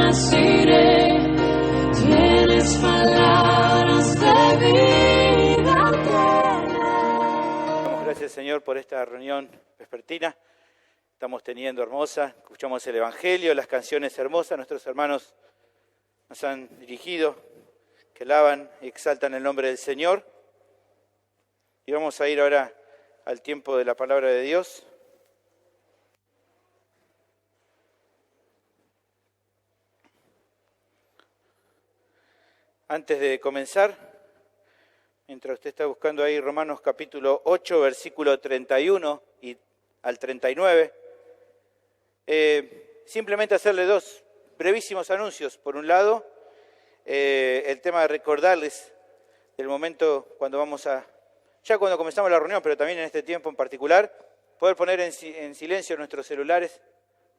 jamás iré. Tienes palabras de vida eterna. Damos gracias, Señor, por esta reunión vespertina. Estamos teniendo hermosa, escuchamos el Evangelio, las canciones hermosas, nuestros hermanos nos han dirigido, que alaban y exaltan el nombre del Señor. Y vamos a ir ahora al tiempo de la palabra de Dios. Antes de comenzar, mientras usted está buscando ahí Romanos capítulo 8, versículo 31 y al 39, simplemente hacerle dos brevísimos anuncios. Por un lado, el tema de recordarles del momento cuando ya cuando comenzamos la reunión, pero también en este tiempo en particular, poder poner en silencio nuestros celulares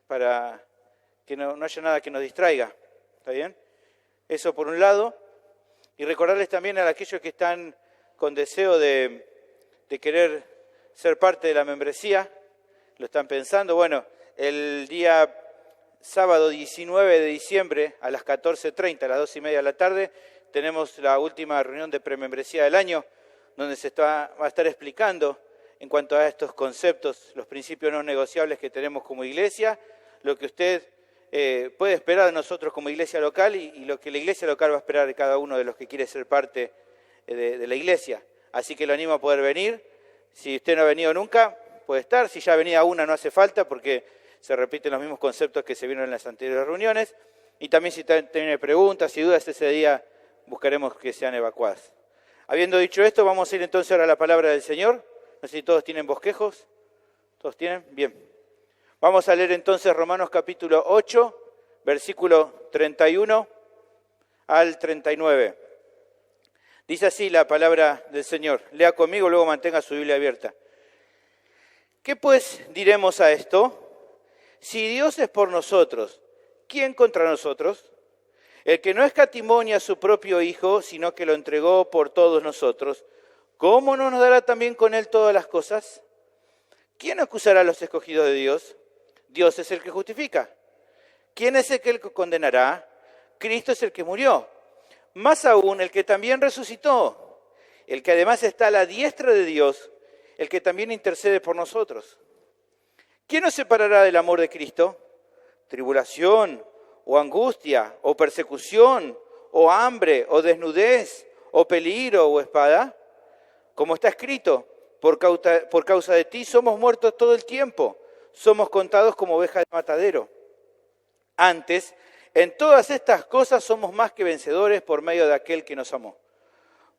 para que no haya nada que nos distraiga. ¿Está bien? Eso por un lado. Y recordarles también a aquellos que están con deseo de querer ser parte de la membresía, lo están pensando. Bueno, el día sábado 19 de diciembre a las 14:30, a las 2:30 de la tarde, tenemos la última reunión de premembresía del año, donde va a estar explicando en cuanto a estos conceptos, los principios no negociables que tenemos como iglesia, lo que usted puede esperar de nosotros como iglesia local y lo que la iglesia local va a esperar de cada uno de los que quiere ser parte de la iglesia. Así que lo animo a poder venir. Si usted no ha venido nunca, puede estar. Si ya venía una, no hace falta porque se repiten los mismos conceptos que se vieron en las anteriores reuniones. Y también si tiene preguntas y dudas, ese día buscaremos que sean evacuadas. Habiendo dicho esto, vamos a ir entonces ahora a la palabra del Señor. No sé si todos tienen bosquejos. ¿Todos tienen? Bien. Vamos a leer entonces Romanos capítulo 8, versículo 31 al 39. Dice así la palabra del Señor. Lea conmigo, luego mantenga su Biblia abierta. ¿Qué pues diremos a esto? Si Dios es por nosotros, ¿quién contra nosotros? El que no escatimó ni a su propio Hijo, sino que lo entregó por todos nosotros, ¿cómo no nos dará también con Él todas las cosas? ¿Quién acusará a los escogidos de Dios? Dios es el que justifica. ¿Quién es el que condenará? Cristo es el que murió. Más aún, el que también resucitó, el que además está a la diestra de Dios, el que también intercede por nosotros. ¿Quién nos separará del amor de Cristo? ¿Tribulación, o angustia, o persecución, o hambre, o desnudez, o peligro, o espada? Como está escrito, por causa de ti somos muertos todo el tiempo, somos contados como ovejas de matadero. Antes, en todas estas cosas somos más que vencedores por medio de aquel que nos amó.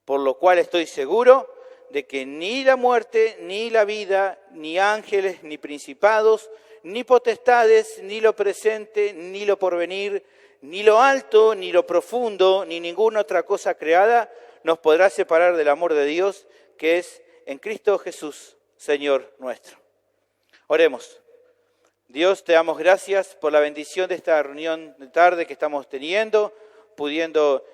Por lo cual estoy seguro de que ni la muerte, ni la vida, ni ángeles, ni principados, ni potestades, ni lo presente, ni lo porvenir, ni lo alto, ni lo profundo, ni ninguna otra cosa creada nos podrá separar del amor de Dios, que es en Cristo Jesús, Señor nuestro. Oremos. Dios, te damos gracias por la bendición de esta reunión de tarde que estamos teniendo, pudiendo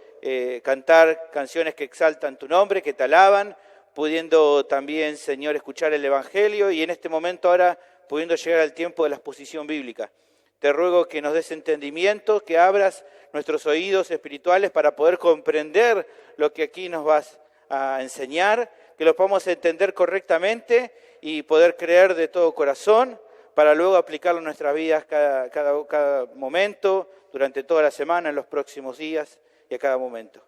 cantar canciones que exaltan tu nombre, que te alaban, pudiendo también, Señor, escuchar el Evangelio y en este momento ahora pudiendo llegar al tiempo de la exposición bíblica. Te ruego que nos des entendimiento, que abras nuestros oídos espirituales para poder comprender lo que aquí nos vas a enseñar, que lo podamos entender correctamente y poder creer de todo corazón para luego aplicarlo en nuestras vidas cada momento, durante toda la semana, en los próximos días y a cada momento.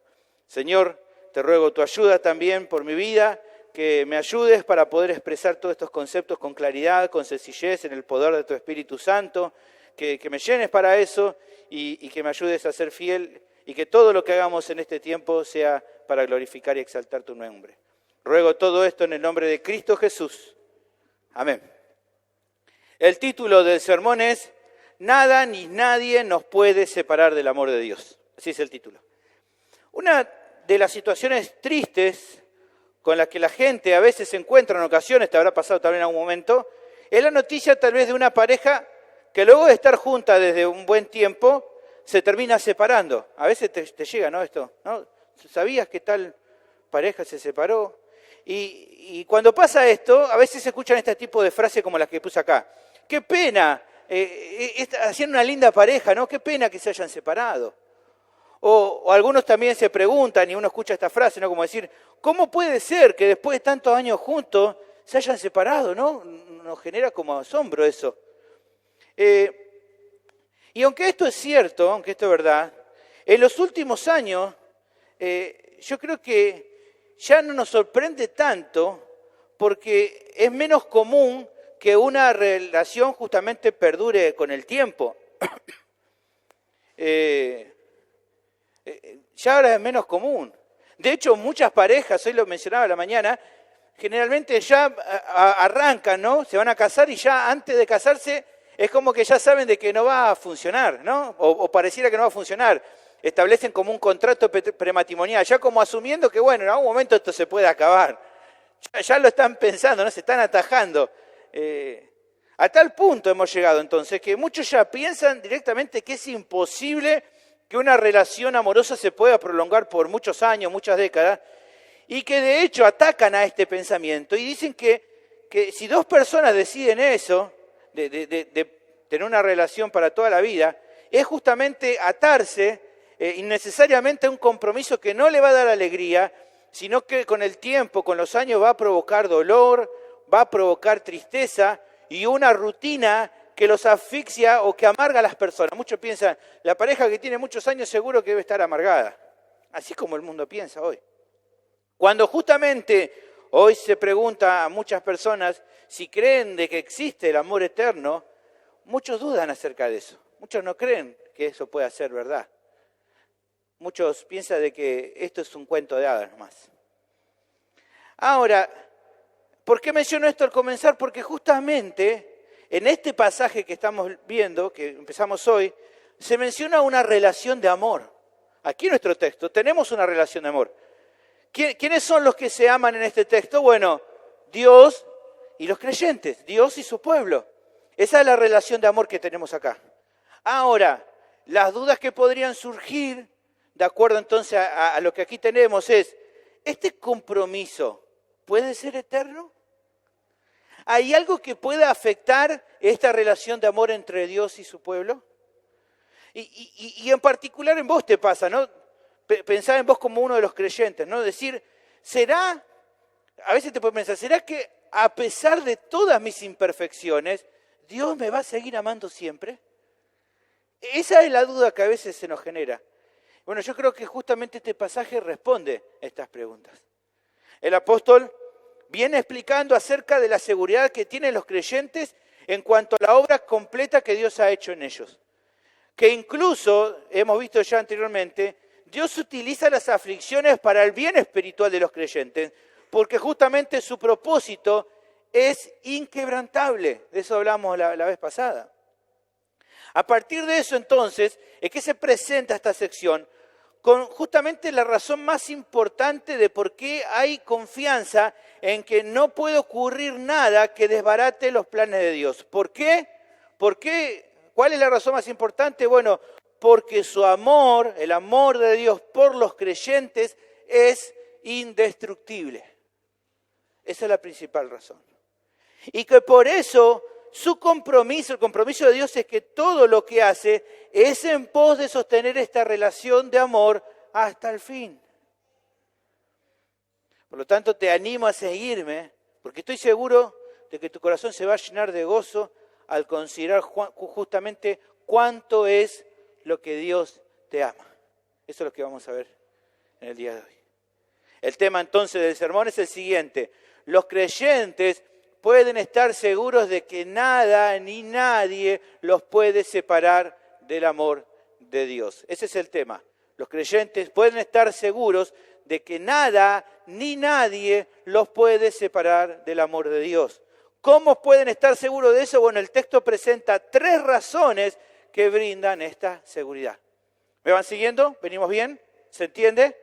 Señor, te ruego tu ayuda también por mi vida, que me ayudes para poder expresar todos estos conceptos con claridad, con sencillez, en el poder de tu Espíritu Santo, que me llenes para eso y que me ayudes a ser fiel y que todo lo que hagamos en este tiempo sea para glorificar y exaltar tu nombre. Ruego todo esto en el nombre de Cristo Jesús. Amén. El título del sermón es Nada ni nadie nos puede separar del amor de Dios. Así es el título. Una de las situaciones tristes con las que la gente a veces se encuentra en ocasiones, te habrá pasado también en algún momento, es la noticia tal vez de una pareja que luego de estar junta desde un buen tiempo, se termina separando. A veces te llega, ¿no? Esto, ¿no? ¿Sabías que tal pareja se separó? Y cuando pasa esto, a veces se escuchan este tipo de frases como las que puse acá. ¡Qué pena! hacían una linda pareja, ¿no? Qué pena que se hayan separado. O algunos también se preguntan, y uno escucha esta frase, ¿no? Como decir, ¿cómo puede ser que después de tantos años juntos se hayan separado, ¿no? Nos genera como asombro eso. Y aunque esto es cierto, aunque esto es verdad, en los últimos años yo creo que ya no nos sorprende tanto porque es menos común que una relación justamente perdure con el tiempo. Ya ahora es menos común. De hecho, muchas parejas, hoy lo mencionaba a la mañana, generalmente ya arrancan, ¿no? Se van a casar y ya antes de casarse es como que ya saben de que no va a funcionar, ¿no? O pareciera que no va a funcionar. Establecen como un contrato prematrimonial, ya como asumiendo que, bueno, en algún momento esto se puede acabar. Ya lo están pensando, ¿no? Se están atajando. A tal punto hemos llegado entonces que muchos ya piensan directamente que es imposible que una relación amorosa se pueda prolongar por muchos años, muchas décadas, y que de hecho atacan a este pensamiento y dicen que si dos personas deciden eso, de tener una relación para toda la vida, es justamente atarse innecesariamente a un compromiso que no le va a dar alegría, sino que con el tiempo, con los años, va a provocar dolor, va a provocar tristeza y una rutina que los asfixia o que amarga a las personas. Muchos piensan, la pareja que tiene muchos años seguro que debe estar amargada. Así como el mundo piensa hoy. Cuando justamente hoy se pregunta a muchas personas si creen de que existe el amor eterno, muchos dudan acerca de eso. Muchos no creen que eso pueda ser verdad. Muchos piensan de que esto es un cuento de hadas nomás. Ahora, ¿por qué menciono esto al comenzar? Porque justamente en este pasaje que estamos viendo, que empezamos hoy, se menciona una relación de amor. Aquí en nuestro texto tenemos una relación de amor. ¿Quiénes son los que se aman en este texto? Bueno, Dios y los creyentes, Dios y su pueblo. Esa es la relación de amor que tenemos acá. Ahora, las dudas que podrían surgir, de acuerdo entonces a lo que aquí tenemos, es, ¿este compromiso puede ser eterno? ¿Hay algo que pueda afectar esta relación de amor entre Dios y su pueblo? Y en particular en vos te pasa, ¿no? Pensar en vos como uno de los creyentes, ¿no? Decir, ¿será, a veces te puedes pensar, ¿será que a pesar de todas mis imperfecciones, Dios me va a seguir amando siempre? Esa es la duda que a veces se nos genera. Bueno, yo creo que justamente este pasaje responde a estas preguntas. El apóstol viene explicando acerca de la seguridad que tienen los creyentes en cuanto a la obra completa que Dios ha hecho en ellos. Que incluso, hemos visto ya anteriormente, Dios utiliza las aflicciones para el bien espiritual de los creyentes, porque justamente su propósito es inquebrantable. De eso hablamos la vez pasada. A partir de eso, entonces, es que se presenta esta sección con justamente la razón más importante de por qué hay confianza en que no puede ocurrir nada que desbarate los planes de Dios. ¿Por qué? ¿Por qué? ¿Cuál es la razón más importante? Bueno, porque su amor, el amor de Dios por los creyentes es indestructible. Esa es la principal razón. Y que por eso su compromiso, el compromiso de Dios es que todo lo que hace es en pos de sostener esta relación de amor hasta el fin. Por lo tanto, te animo a seguirme, porque estoy seguro de que tu corazón se va a llenar de gozo al considerar justamente cuánto es lo que Dios te ama. Eso es lo que vamos a ver en el día de hoy. El tema entonces del sermón es el siguiente. Los creyentes pueden estar seguros de que nada ni nadie los puede separar del amor de Dios. Ese es el tema. Los creyentes pueden estar seguros de que nada ni nadie los puede separar del amor de Dios. ¿Cómo pueden estar seguros de eso? Bueno, el texto presenta 3 razones que brindan esta seguridad. ¿Me van siguiendo? ¿Venimos bien? ¿Se entiende?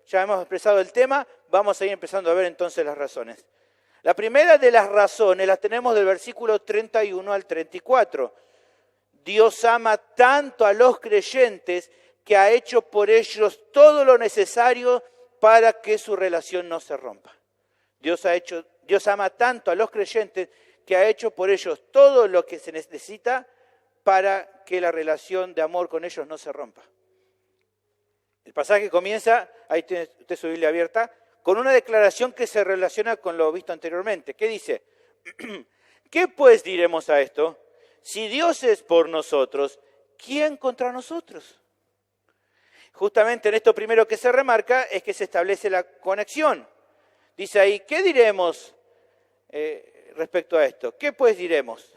Ya hemos expresado el tema, vamos a ir empezando a ver entonces las razones. La primera de las razones las tenemos del versículo 31 al 34. Dios ama tanto a los creyentes que ha hecho por ellos todo lo necesario para que su relación no se rompa. Dios ama tanto a los creyentes que ha hecho por ellos todo lo que se necesita para que la relación de amor con ellos no se rompa. El pasaje comienza, ahí tiene usted su Biblia abierta, con una declaración que se relaciona con lo visto anteriormente. ¿Qué dice? ¿Qué pues diremos a esto? Si Dios es por nosotros, ¿quién contra nosotros? Justamente en esto primero que se remarca es que se establece la conexión. Dice ahí, ¿qué diremos respecto a esto? ¿Qué pues diremos?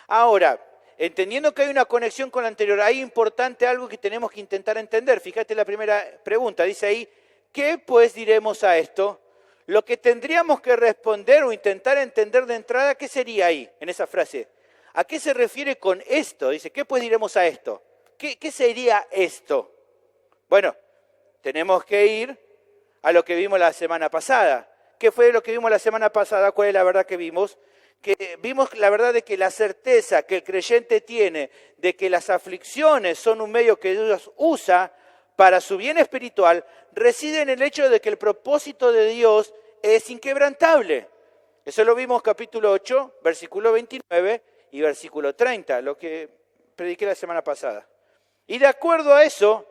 Ahora, entendiendo que hay una conexión con la anterior, hay importante algo que tenemos que intentar entender. Fíjate la primera pregunta, dice ahí, ¿qué pues diremos a esto? Lo que tendríamos que responder o intentar entender de entrada, ¿qué sería ahí, en esa frase? ¿A qué se refiere con esto? Dice, ¿qué pues diremos a esto? ¿Qué sería esto? Bueno, tenemos que ir a lo que vimos la semana pasada. ¿Qué fue lo que vimos la semana pasada? ¿Cuál es la verdad que vimos? Que vimos la verdad de que la certeza que el creyente tiene de que las aflicciones son un medio que Dios usa para su bien espiritual, reside en el hecho de que el propósito de Dios es inquebrantable. Eso lo vimos capítulo 8, versículo 29 y versículo 30, lo que prediqué la semana pasada. Y de acuerdo a eso,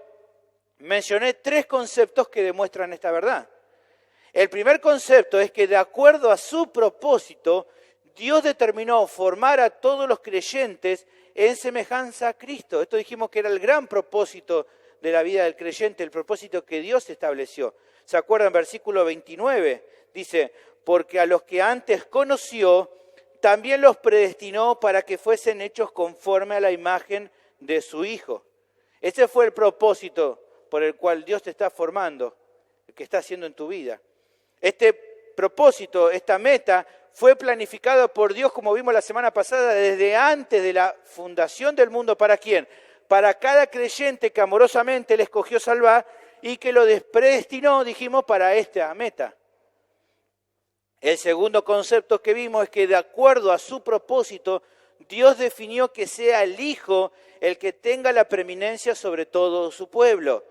mencioné 3 conceptos que demuestran esta verdad. El primer concepto es que de acuerdo a su propósito, Dios determinó formar a todos los creyentes en semejanza a Cristo. Esto dijimos que era el gran propósito de la vida del creyente, el propósito que Dios estableció. ¿Se acuerdan? Versículo 29 dice, porque a los que antes conoció, también los predestinó para que fuesen hechos conforme a la imagen de su Hijo. Ese fue el propósito por el cual Dios te está formando, el que está haciendo en tu vida. Este propósito, esta meta, fue planificado por Dios, como vimos la semana pasada, desde antes de la fundación del mundo. ¿Para quién? Para cada creyente que amorosamente le escogió salvar y que lo predestinó, dijimos, para esta meta. El segundo concepto que vimos es que de acuerdo a su propósito, Dios definió que sea el Hijo el que tenga la preeminencia sobre todo su pueblo.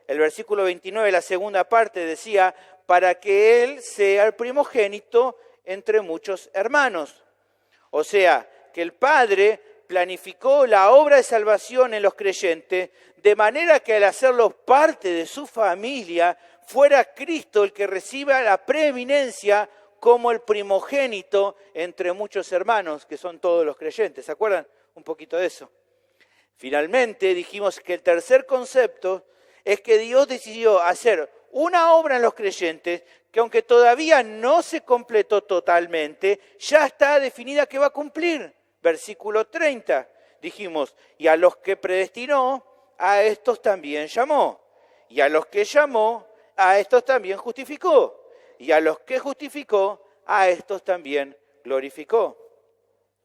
El versículo 29, la segunda parte, decía, para que Él sea el primogénito entre muchos hermanos. O sea, que el Padre planificó la obra de salvación en los creyentes, de manera que al hacerlos parte de su familia, fuera Cristo el que reciba la preeminencia como el primogénito entre muchos hermanos, que son todos los creyentes. ¿Se acuerdan un poquito de eso? Finalmente dijimos que el tercer concepto es que Dios decidió hacer una obra en los creyentes que aunque todavía no se completó totalmente, ya está definida que va a cumplir. Versículo 30, dijimos, y a los que predestinó, a estos también llamó. Y a los que llamó, a estos también justificó. Y a los que justificó, a estos también glorificó.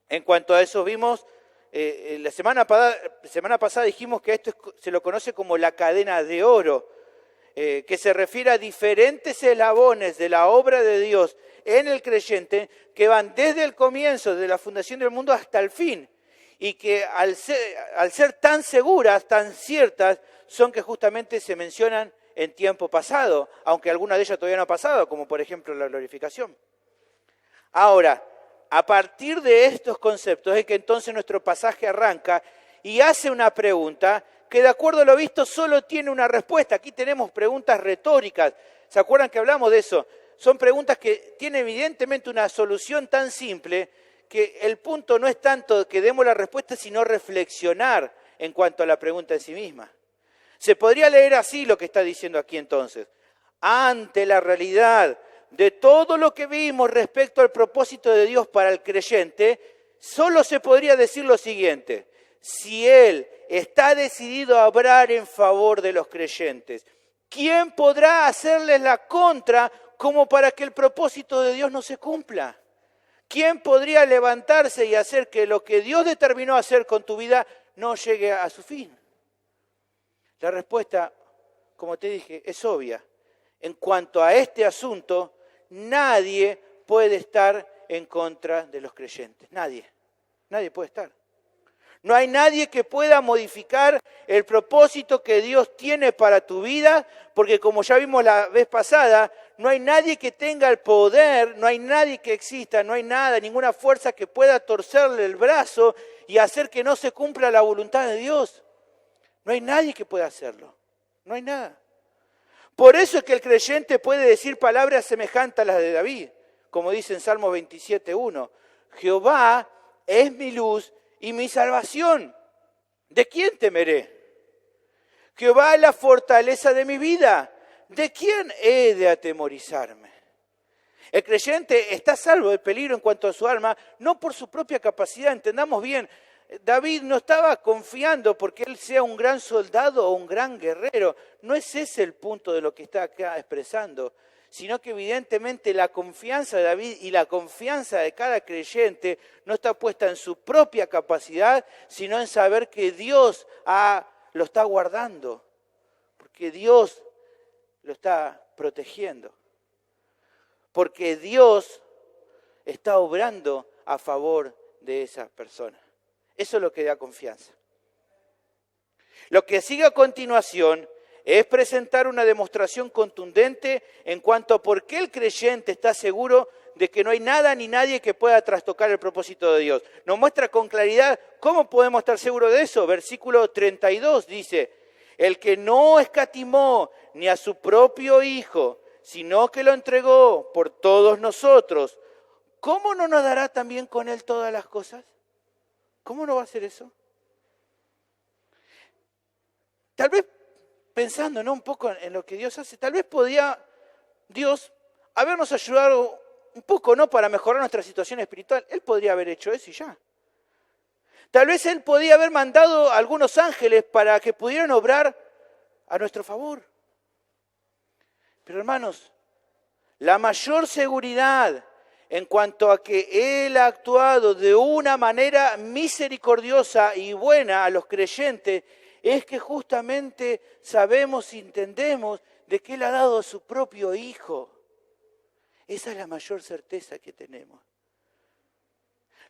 En cuanto a eso vimos, la semana pasada dijimos que esto se lo conoce como la cadena de oro, que se refiere a diferentes eslabones de la obra de Dios en el creyente que van desde el comienzo de la fundación del mundo hasta el fin, y que al ser tan seguras, tan ciertas, son que justamente se mencionan en tiempo pasado, aunque alguna de ellas todavía no ha pasado, como por ejemplo la glorificación. Ahora, a partir de estos conceptos es que entonces nuestro pasaje arranca y hace una pregunta que de acuerdo a lo visto solo tiene una respuesta. Aquí tenemos preguntas retóricas. ¿Se acuerdan que hablamos de eso? Son preguntas que tienen evidentemente una solución tan simple que el punto no es tanto que demos la respuesta, sino reflexionar en cuanto a la pregunta en sí misma. Se podría leer así lo que está diciendo aquí entonces. Ante la realidad de todo lo que vimos respecto al propósito de Dios para el creyente, solo se podría decir lo siguiente: si Él está decidido a obrar en favor de los creyentes, ¿quién podrá hacerles la contra como para que el propósito de Dios no se cumpla? ¿Quién podría levantarse y hacer que lo que Dios determinó hacer con tu vida no llegue a su fin? La respuesta, como te dije, es obvia. En cuanto a este asunto, nadie puede estar en contra de los creyentes. Nadie puede estar. No hay nadie que pueda modificar el propósito que Dios tiene para tu vida, porque como ya vimos la vez pasada, no hay nadie que tenga el poder, no hay nadie que exista, no hay nada, ninguna fuerza que pueda torcerle el brazo y hacer que no se cumpla la voluntad de Dios. No hay nadie que pueda hacerlo, no hay nada. Por eso es que el creyente puede decir palabras semejantes a las de David, como dice en Salmo 27:1. Jehová es mi luz y mi salvación. ¿De quién temeré? Jehová es la fortaleza de mi vida. ¿De quién he de atemorizarme? El creyente está salvo del peligro en cuanto a su alma, no por su propia capacidad. Entendamos bien, David no estaba confiando porque él sea un gran soldado o un gran guerrero. No es ese el punto de lo que está acá expresando, sino que evidentemente la confianza de David y la confianza de cada creyente no está puesta en su propia capacidad, sino en saber que Dios lo está guardando, porque Dios lo está protegiendo, porque Dios está obrando a favor de esa persona. Eso es lo que da confianza. Lo que sigue a continuación es presentar una demostración contundente en cuanto a por qué el creyente está seguro de que no hay nada ni nadie que pueda trastocar el propósito de Dios. Nos muestra con claridad cómo podemos estar seguros de eso. Versículo 32 dice, el que no escatimó ni a su propio Hijo, sino que lo entregó por todos nosotros, ¿cómo no nos dará también con Él todas las cosas? ¿Cómo no va a hacer eso? Tal vez pensando, ¿no?, un poco en lo que Dios hace, tal vez podía Dios habernos ayudado un poco, ¿no?, para mejorar nuestra situación espiritual. Él podría haber hecho eso y ya. Tal vez Él podía haber mandado a algunos ángeles para que pudieran obrar a nuestro favor. Pero hermanos, la mayor seguridad en cuanto a que Él ha actuado de una manera misericordiosa y buena a los creyentes, es que justamente sabemos y entendemos de que Él ha dado a su propio Hijo. Esa es la mayor certeza que tenemos.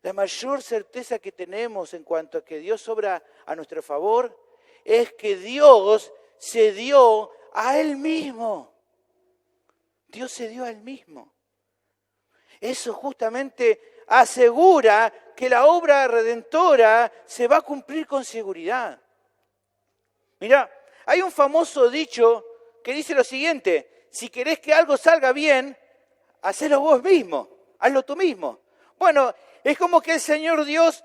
La mayor certeza que tenemos en cuanto a que Dios obra a nuestro favor es que Dios se dio a Él mismo. Dios se dio a Él mismo. Eso justamente asegura que la obra redentora se va a cumplir con seguridad. Mirá, hay un famoso dicho que dice lo siguiente: si querés que algo salga bien, hacelo vos mismo, hazlo tú mismo. Bueno, es como que el Señor Dios,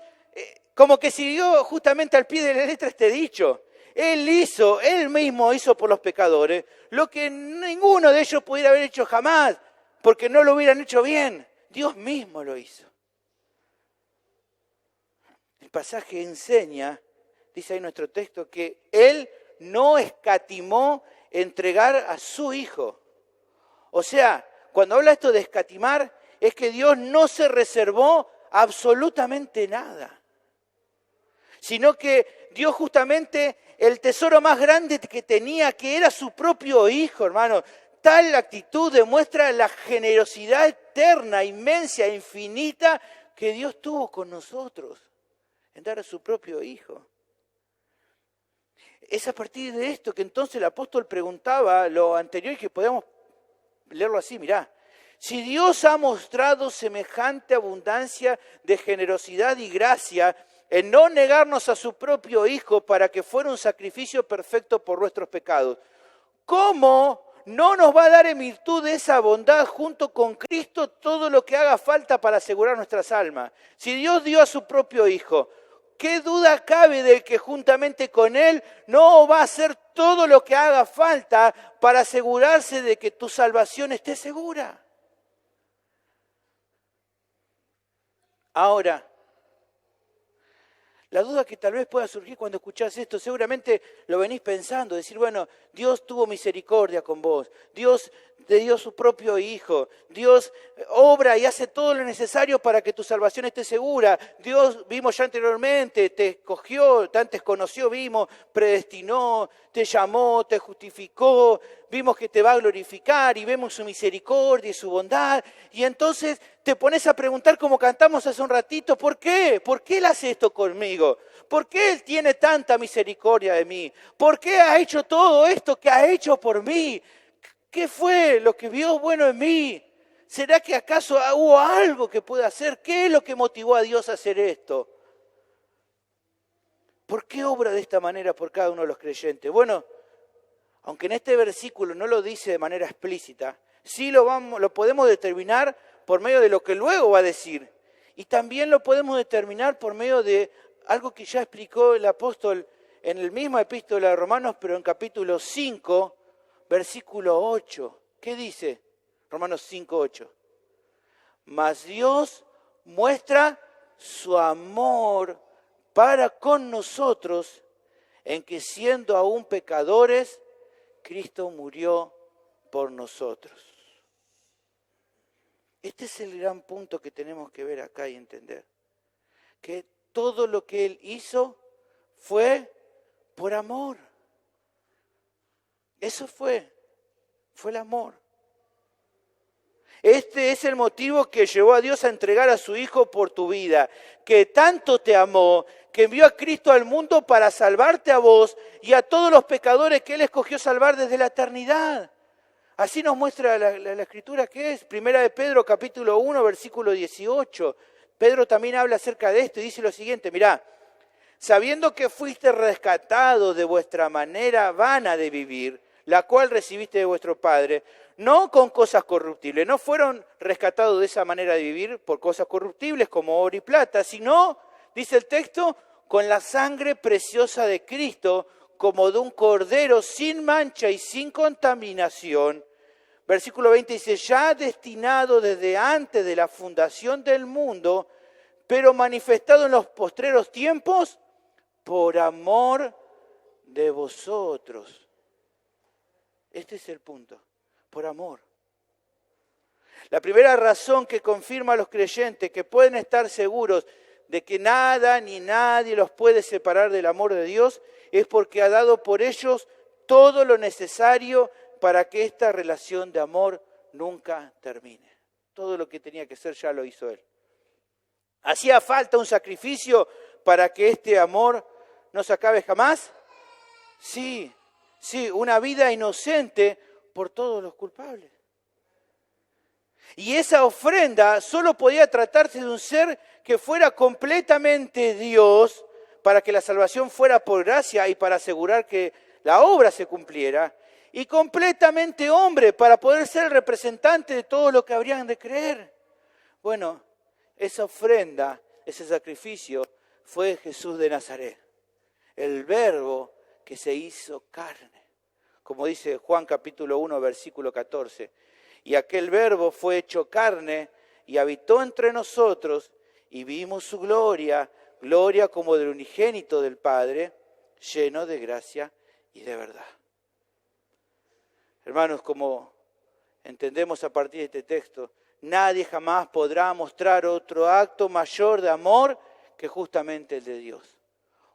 como que siguió justamente al pie de la letra este dicho. Él mismo hizo por los pecadores lo que ninguno de ellos pudiera haber hecho jamás, porque no lo hubieran hecho bien. Dios mismo lo hizo. El pasaje enseña, dice ahí nuestro texto, que Él no escatimó entregar a su Hijo. O sea, cuando habla esto de escatimar, es que Dios no se reservó absolutamente nada, sino que dio justamente el tesoro más grande que tenía, que era su propio Hijo, hermano. Tal actitud demuestra la generosidad eterna, inmensa, infinita que Dios tuvo con nosotros en dar a su propio Hijo. Es a partir de esto que entonces el apóstol preguntaba lo anterior, y que podemos leerlo así, mirá. Si Dios ha mostrado semejante abundancia de generosidad y gracia en no negarnos a su propio Hijo para que fuera un sacrificio perfecto por nuestros pecados, ¿cómo no nos va a dar en virtud de esa bondad junto con Cristo todo lo que haga falta para asegurar nuestras almas? Si Dios dio a su propio Hijo, ¿qué duda cabe de que juntamente con Él no va a hacer todo lo que haga falta para asegurarse de que tu salvación esté segura? Ahora, la duda que tal vez pueda surgir cuando escuchás esto, seguramente lo venís pensando, decir, bueno, Dios tuvo misericordia con vos, Dios te dio su propio Hijo, Dios obra y hace todo lo necesario para que tu salvación esté segura, Dios, vimos ya anteriormente, te escogió, te antes conoció, vimos, predestinó, te llamó, te justificó, vimos que te va a glorificar y vemos su misericordia y su bondad, y entonces te pones a preguntar como cantamos hace un ratito, ¿por qué? ¿Por qué Él hace esto conmigo? ¿Por qué Él tiene tanta misericordia de mí? ¿Por qué ha hecho todo esto que ha hecho por mí? ¿Qué fue lo que vio bueno en mí? ¿Será que acaso hubo algo que pueda hacer? ¿Qué es lo que motivó a Dios a hacer esto? ¿Por qué obra de esta manera por cada uno de los creyentes? Bueno, aunque en este versículo no lo dice de manera explícita, sí lo podemos determinar por medio de lo que luego va a decir. Y también lo podemos determinar por medio de algo que ya explicó el apóstol en el mismo epístola de Romanos, pero en capítulo 5, versículo 8. ¿Qué dice? Romanos 5, 8. Mas Dios muestra su amor para con nosotros, en que siendo aún pecadores, Cristo murió por nosotros. Este es el gran punto que tenemos que ver acá y entender. Que todo lo que Él hizo fue por amor. Eso fue el amor. Este es el motivo que llevó a Dios a entregar a su Hijo por tu vida, que tanto te amó, que envió a Cristo al mundo para salvarte a vos y a todos los pecadores que Él escogió salvar desde la eternidad. Así nos muestra la Escritura que es. Primera de Pedro, capítulo 1, versículo 18. Pedro también habla acerca de esto y dice lo siguiente, mirá, sabiendo que fuiste rescatados de vuestra manera vana de vivir, la cual recibiste de vuestro Padre, no con cosas corruptibles, no fueron rescatados de esa manera de vivir por cosas corruptibles como oro y plata, sino, dice el texto, con la sangre preciosa de Cristo, como de un cordero sin mancha y sin contaminación. Versículo 20 dice, ya destinado desde antes de la fundación del mundo, pero manifestado en los postreros tiempos, por amor de vosotros. Este es el punto, por amor. La primera razón que confirma a los creyentes que pueden estar seguros de que nada ni nadie los puede separar del amor de Dios es porque ha dado por ellos todo lo necesario para que esta relación de amor nunca termine. Todo lo que tenía que ser ya lo hizo Él. ¿Hacía falta un sacrificio para que este amor no se acabe jamás? Sí, una vida inocente por todos los culpables. Y esa ofrenda solo podía tratarse de un ser que fuera completamente Dios para que la salvación fuera por gracia y para asegurar que la obra se cumpliera, y completamente hombre para poder ser el representante de todo lo que habrían de creer. Bueno, esa ofrenda, ese sacrificio fue Jesús de Nazaret, el Verbo que se hizo carne. Como dice Juan capítulo 1, versículo 14. Y aquel Verbo fue hecho carne y habitó entre nosotros y vimos su gloria, gloria como del unigénito del Padre, lleno de gracia y de verdad. Hermanos, como entendemos a partir de este texto, nadie jamás podrá mostrar otro acto mayor de amor que justamente el de Dios.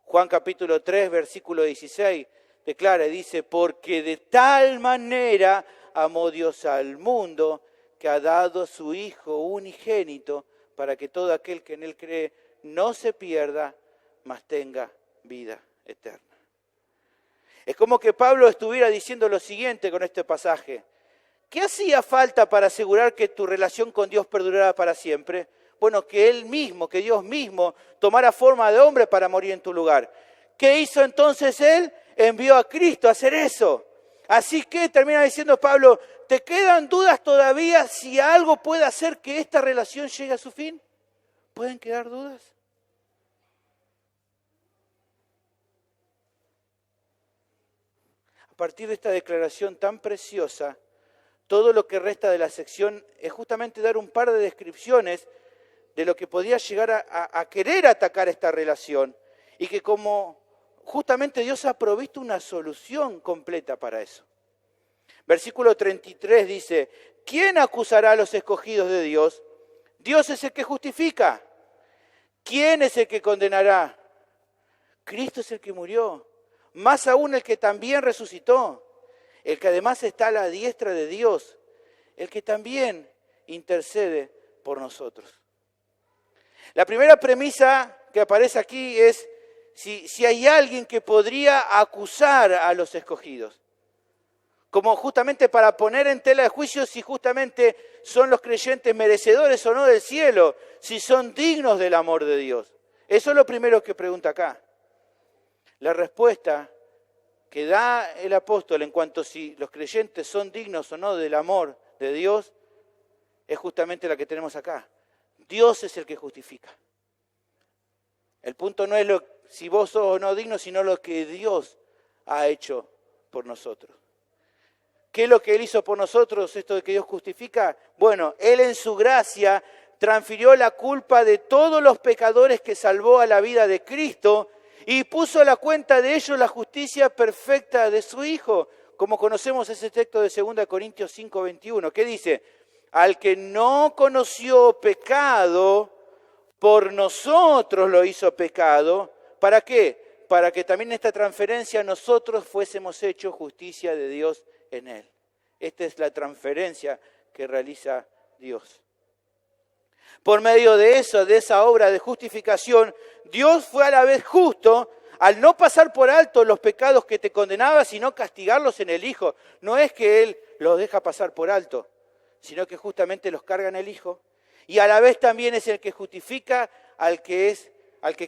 Juan capítulo 3, versículo 16, declara y dice, porque de tal manera amó Dios al mundo que ha dado a su Hijo unigénito para que todo aquel que en Él cree no se pierda, mas tenga vida eterna. Es como que Pablo estuviera diciendo lo siguiente con este pasaje. ¿Qué hacía falta para asegurar que tu relación con Dios perdurara para siempre? Bueno, que Él mismo, que Dios mismo tomara forma de hombre para morir en tu lugar. ¿Qué hizo entonces Él? Envió a Cristo a hacer eso. Así que termina diciendo Pablo, ¿te quedan dudas todavía si algo puede hacer que esta relación llegue a su fin? ¿Pueden quedar dudas? A partir de esta declaración tan preciosa, todo lo que resta de la sección es justamente dar un par de descripciones de lo que podía llegar a querer atacar esta relación y que como justamente Dios ha provisto una solución completa para eso. Versículo 33 dice, ¿quién acusará a los escogidos de Dios? Dios es el que justifica. ¿Quién es el que condenará? Cristo es el que murió, más aún el que también resucitó, el que además está a la diestra de Dios, el que también intercede por nosotros. La primera premisa que aparece aquí es, si hay alguien que podría acusar a los escogidos. Como justamente para poner en tela de juicio si justamente son los creyentes merecedores o no del cielo, si son dignos del amor de Dios. Eso es lo primero que pregunta acá. La respuesta que da el apóstol en cuanto a si los creyentes son dignos o no del amor de Dios es justamente la que tenemos acá. Dios es el que justifica. El punto no es si vos sos o no digno, sino lo que Dios ha hecho por nosotros. ¿Qué es lo que Él hizo por nosotros, esto de que Dios justifica? Bueno, Él en su gracia transfirió la culpa de todos los pecadores que salvó a la vida de Cristo y puso a la cuenta de ellos la justicia perfecta de su Hijo. Como conocemos ese texto de 2 Corintios 5:21, que dice, al que no conoció pecado, por nosotros lo hizo pecado. ¿Para qué? Para que también en esta transferencia nosotros fuésemos hechos justicia de Dios en Él. Esta es la transferencia que realiza Dios. Por medio de esa obra de justificación, Dios fue a la vez justo al no pasar por alto los pecados que te condenaban, sino castigarlos en el Hijo. No es que Él los deja pasar por alto, sino que justamente los carga en el Hijo. Y a la vez también es el que justifica al que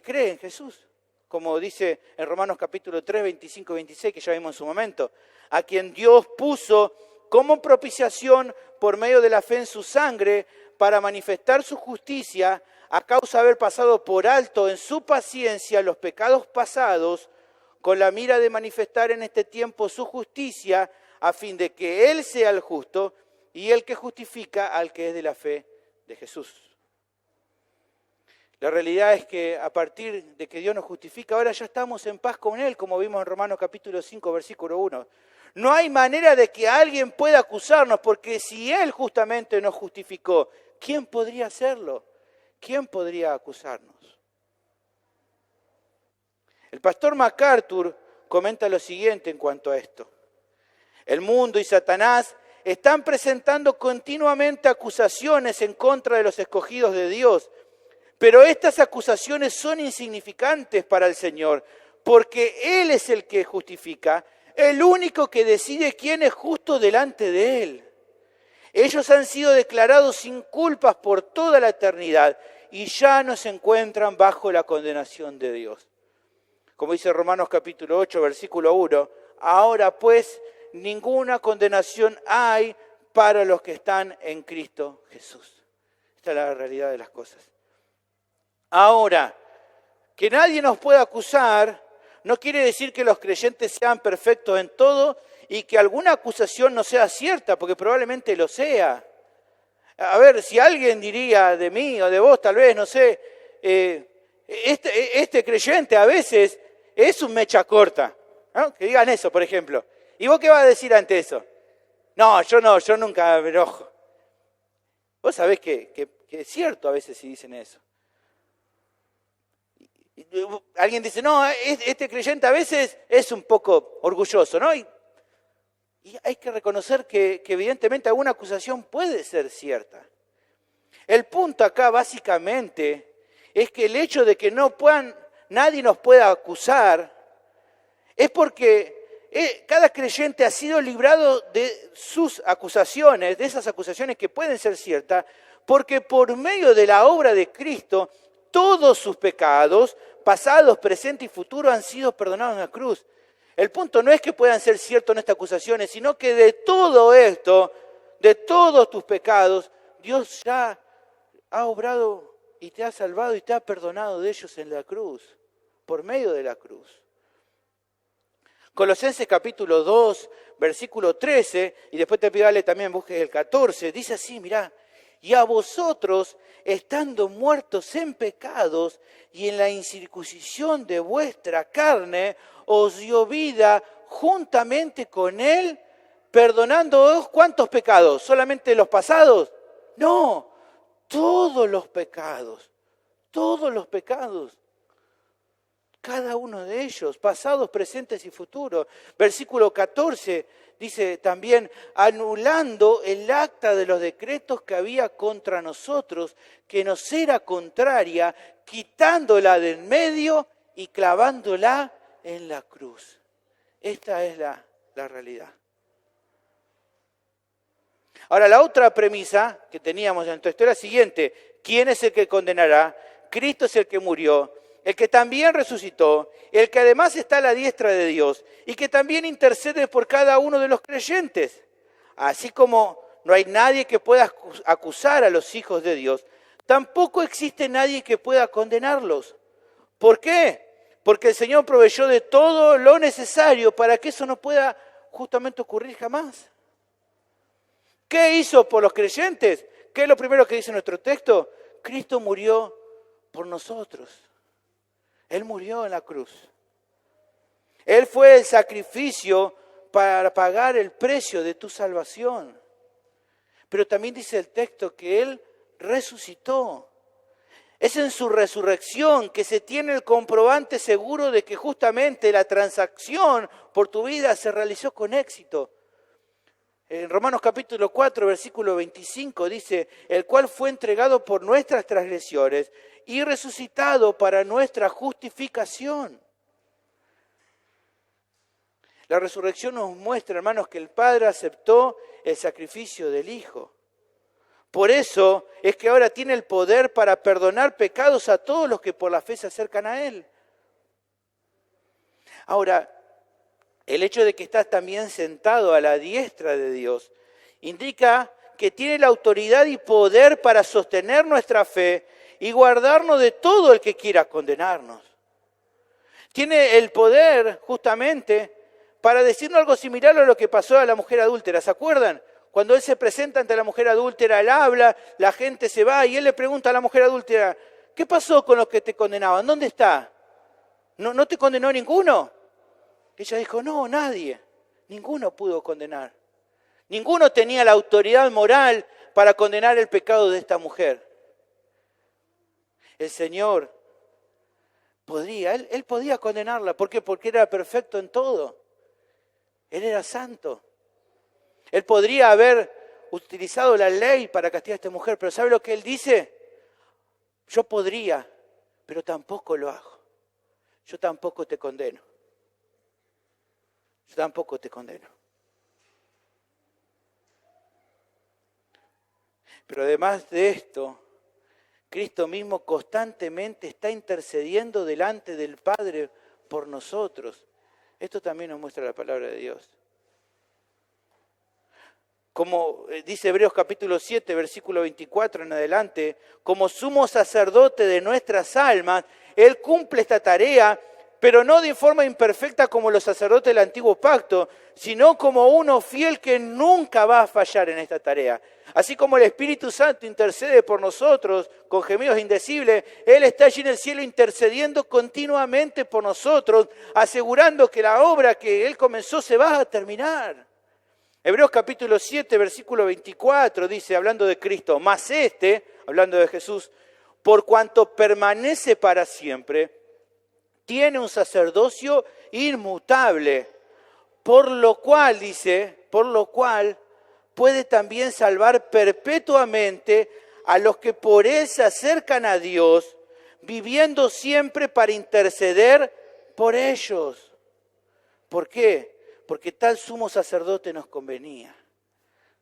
cree en Jesús. Como dice en Romanos capítulo 3, 25 y 26, que ya vimos en su momento. A quien Dios puso como propiciación por medio de la fe en su sangre para manifestar su justicia a causa de haber pasado por alto en su paciencia los pecados pasados, con la mira de manifestar en este tiempo su justicia, a fin de que Él sea el justo y el que justifica al que es de la fe de Jesús. La realidad es que a partir de que Dios nos justifica, ahora ya estamos en paz con Él, como vimos en Romanos capítulo 5, versículo 1. No hay manera de que alguien pueda acusarnos, porque si Él justamente nos justificó, ¿quién podría hacerlo? ¿Quién podría acusarnos? El pastor MacArthur comenta lo siguiente en cuanto a esto. El mundo y Satanás están presentando continuamente acusaciones en contra de los escogidos de Dios, pero estas acusaciones son insignificantes para el Señor, porque Él es el que justifica, el único que decide quién es justo delante de Él. Ellos han sido declarados sin culpas por toda la eternidad y ya no se encuentran bajo la condenación de Dios. Como dice Romanos capítulo 8, versículo 1, ahora pues ninguna condenación hay para los que están en Cristo Jesús. Esta es la realidad de las cosas. Ahora, que nadie nos pueda acusar no quiere decir que los creyentes sean perfectos en todo y que alguna acusación no sea cierta, porque probablemente lo sea. A ver, si alguien diría de mí o de vos, tal vez, no sé, este creyente a veces es un mecha corta, ¿no? Que digan eso, por ejemplo. ¿Y vos qué vas a decir ante eso? No, yo nunca me enojo. Vos sabés que es cierto a veces si dicen eso. Alguien dice, no, este creyente a veces es un poco orgulloso, ¿no? Y hay que reconocer que evidentemente alguna acusación puede ser cierta. El punto acá básicamente es que el hecho de que nadie nos pueda acusar es porque cada creyente ha sido librado de sus acusaciones, de esas acusaciones que pueden ser ciertas, porque por medio de la obra de Cristo, todos sus pecados, pasados, presentes y futuros, han sido perdonados en la cruz. El punto no es que puedan ser ciertas nuestras acusaciones, sino que de todo esto, de todos tus pecados, Dios ya ha obrado y te ha salvado y te ha perdonado de ellos en la cruz, por medio de la cruz. Colosenses capítulo 2, versículo 13, y después te pido dale también busques el 14, dice así, mirá, y a vosotros, estando muertos en pecados y en la incircuncisión de vuestra carne, os dio vida juntamente con Él, perdonándoos, ¿cuántos pecados? ¿Solamente los pasados? No, todos los pecados, cada uno de ellos, pasados, presentes y futuros. Versículo 14 dice también, anulando el acta de los decretos que había contra nosotros, que nos era contraria, quitándola del medio y clavándola en la cruz. Esta es la realidad. Ahora, la otra premisa que teníamos en esto era la siguiente. ¿Quién es el que condenará? Cristo es el que murió, el que también resucitó, el que además está a la diestra de Dios y que también intercede por cada uno de los creyentes. Así como no hay nadie que pueda acusar a los hijos de Dios, tampoco existe nadie que pueda condenarlos. ¿Por qué? Porque el Señor proveyó de todo lo necesario para que eso no pueda justamente ocurrir jamás. ¿Qué hizo por los creyentes? ¿Qué es lo primero que dice nuestro texto? Cristo murió por nosotros. Él murió en la cruz. Él fue el sacrificio para pagar el precio de tu salvación. Pero también dice el texto que Él resucitó. Es en su resurrección que se tiene el comprobante seguro de que justamente la transacción por tu vida se realizó con éxito. En Romanos capítulo 4, versículo 25 dice, el cual fue entregado por nuestras transgresiones y resucitado para nuestra justificación. La resurrección nos muestra, hermanos, que el Padre aceptó el sacrificio del Hijo. Por eso es que ahora tiene el poder para perdonar pecados a todos los que por la fe se acercan a Él. Ahora, el hecho de que estás también sentado a la diestra de Dios indica que tiene la autoridad y poder para sostener nuestra fe y guardarnos de todo el que quiera condenarnos. Tiene el poder justamente para decirnos algo similar a lo que pasó a la mujer adúltera. ¿Se acuerdan? Cuando Él se presenta ante la mujer adúltera, Él habla, la gente se va y Él le pregunta a la mujer adúltera, ¿qué pasó con los que te condenaban? ¿Dónde está? ¿No te condenó ninguno? Ella dijo, no, nadie. Ninguno pudo condenar. Ninguno tenía la autoridad moral para condenar el pecado de esta mujer. El Señor podría, Él podía condenarla. ¿Por qué? Porque era perfecto en todo. Él era santo. Él podría haber utilizado la ley para castigar a esta mujer, pero ¿sabe lo que Él dice? Yo podría, pero tampoco lo hago. Yo tampoco te condeno. Yo tampoco te condeno. Pero además de esto, Cristo mismo constantemente está intercediendo delante del Padre por nosotros. Esto también nos muestra la palabra de Dios. Como dice Hebreos capítulo 7, versículo 24 en adelante, como sumo sacerdote de nuestras almas, Él cumple esta tarea, pero no de forma imperfecta como los sacerdotes del antiguo pacto, sino como uno fiel que nunca va a fallar en esta tarea. Así como el Espíritu Santo intercede por nosotros con gemidos indecibles, Él está allí en el cielo intercediendo continuamente por nosotros, asegurando que la obra que Él comenzó se va a terminar. Hebreos capítulo 7, versículo 24 dice, hablando de Cristo, mas hablando de Jesús, por cuanto permanece para siempre, tiene un sacerdocio inmutable, por lo cual, dice, puede también salvar perpetuamente a los que por Él se acercan a Dios, viviendo siempre para interceder por ellos. ¿Por qué? Porque tal sumo sacerdote nos convenía,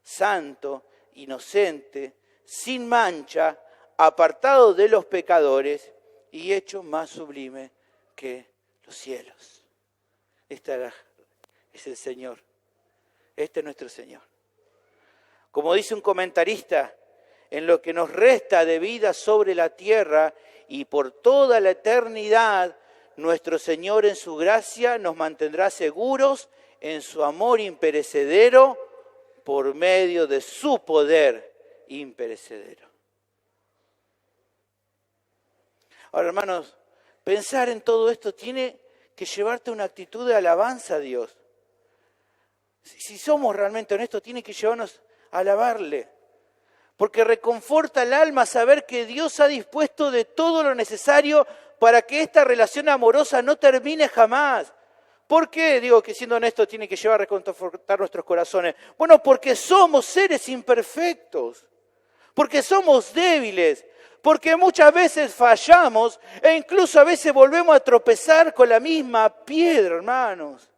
santo, inocente, sin mancha, apartado de los pecadores y hecho más sublime que los cielos. Este es el Señor, este es nuestro Señor. Como dice un comentarista, en lo que nos resta de vida sobre la tierra y por toda la eternidad, nuestro Señor en su gracia nos mantendrá seguros en su amor imperecedero por medio de su poder imperecedero. Ahora, hermanos, pensar en todo esto tiene que llevarte a una actitud de alabanza a Dios. Si somos realmente honestos, tiene que llevarnos a alabarle. Porque reconforta el alma saber que Dios ha dispuesto de todo lo necesario para que esta relación amorosa no termine jamás. ¿Por qué digo que siendo honesto tiene que llevar a reconfortar nuestros corazones? Bueno, porque somos seres imperfectos, porque somos débiles, Porque muchas veces fallamos e incluso a veces volvemos a tropezar con la misma piedra, hermanos.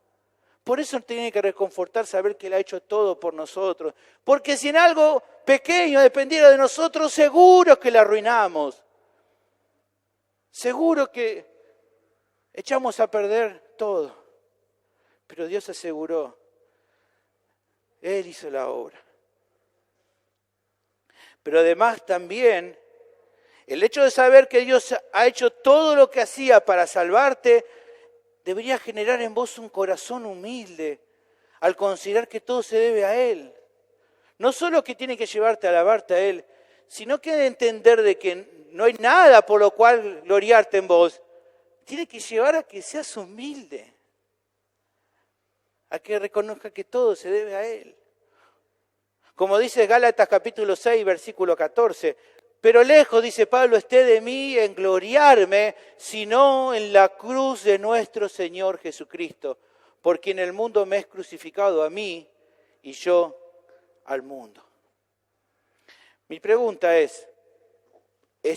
Por eso tiene que reconfortar saber que Él ha hecho todo por nosotros. Porque si en algo pequeño dependiera de nosotros, seguro que la arruinamos. Seguro que echamos a perder todo. Pero Dios aseguró. Él hizo la obra. Pero además también, el hecho de saber que Dios ha hecho todo lo que hacía para salvarte, debería generar en vos un corazón humilde al considerar que todo se debe a Él. No solo que tiene que llevarte a alabarte a Él, sino que de entender de que no hay nada por lo cual gloriarte en vos. Tiene que llevar a que seas humilde, a que reconozca que todo se debe a Él. Como dice Gálatas capítulo 6, versículo 14, pero lejos, dice Pablo, esté de mí en gloriarme, sino en la cruz de nuestro Señor Jesucristo, por quien el mundo me es crucificado a mí y yo al mundo. Mi pregunta es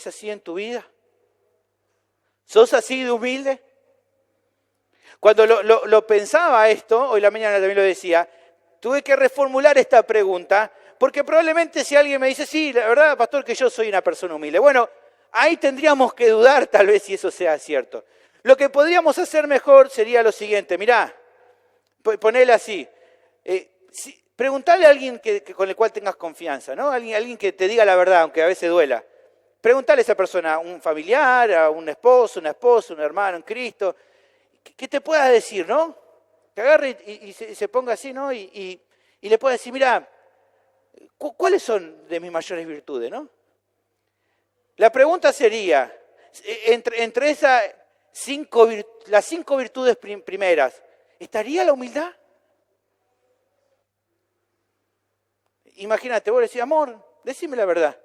así en tu vida? ¿Sos así de humilde? Cuando lo pensaba esto, hoy la mañana también lo decía, tuve que reformular esta pregunta, porque probablemente si alguien me dice, sí, la verdad, pastor, que yo soy una persona humilde. Bueno, ahí tendríamos que dudar tal vez si eso sea cierto. Lo que podríamos hacer mejor sería lo siguiente, mirá, ponele así, preguntale a alguien con el cual tengas confianza, ¿no? Alguien que te diga la verdad, aunque a veces duela. Preguntale a esa persona, a un familiar, a un esposo, una esposa, un hermano en Cristo, que te pueda decir, ¿no? Que agarre y se ponga así, ¿no? Y le pueda decir, mira, ¿cuáles son de mis mayores virtudes, no? La pregunta sería, entre las 5 virtudes primeras, ¿estaría la humildad? Imagínate, vos decís, amor, decime la verdad.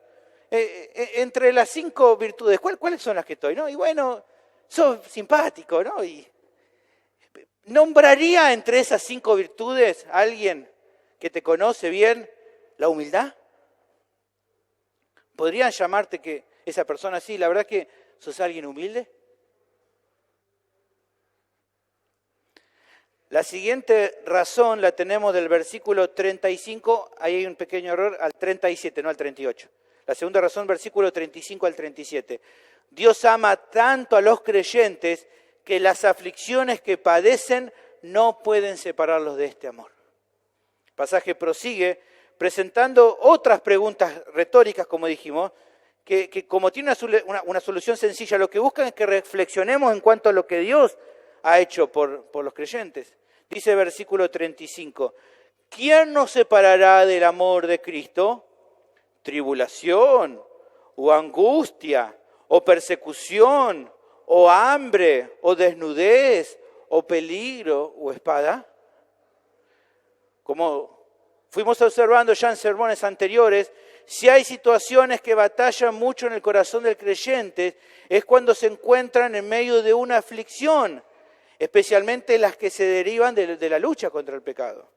Entre las 5 virtudes, ¿cuáles son las que estoy, no? Y bueno, sos simpático, ¿no? Y ¿nombraría entre esas 5 virtudes a alguien que te conoce bien la humildad? ¿Podrían llamarte que esa persona sí, la verdad que sos alguien humilde? La siguiente razón la tenemos del versículo 35, ahí hay un pequeño error, al 37, no al 38. La segunda razón, versículo 35 al 37. Dios ama tanto a los creyentes que las aflicciones que padecen no pueden separarlos de este amor. El pasaje prosigue presentando otras preguntas retóricas, como dijimos, que como tiene una solución sencilla, lo que buscan es que reflexionemos en cuanto a lo que Dios ha hecho por los creyentes. Dice el versículo 35, ¿quién nos separará del amor de Cristo? ¿Tribulación o angustia o persecución o hambre o desnudez o peligro o espada? Como fuimos observando ya en sermones anteriores, si hay situaciones que batallan mucho en el corazón del creyente, es cuando se encuentran en medio de una aflicción, especialmente las que se derivan de la lucha contra el pecado.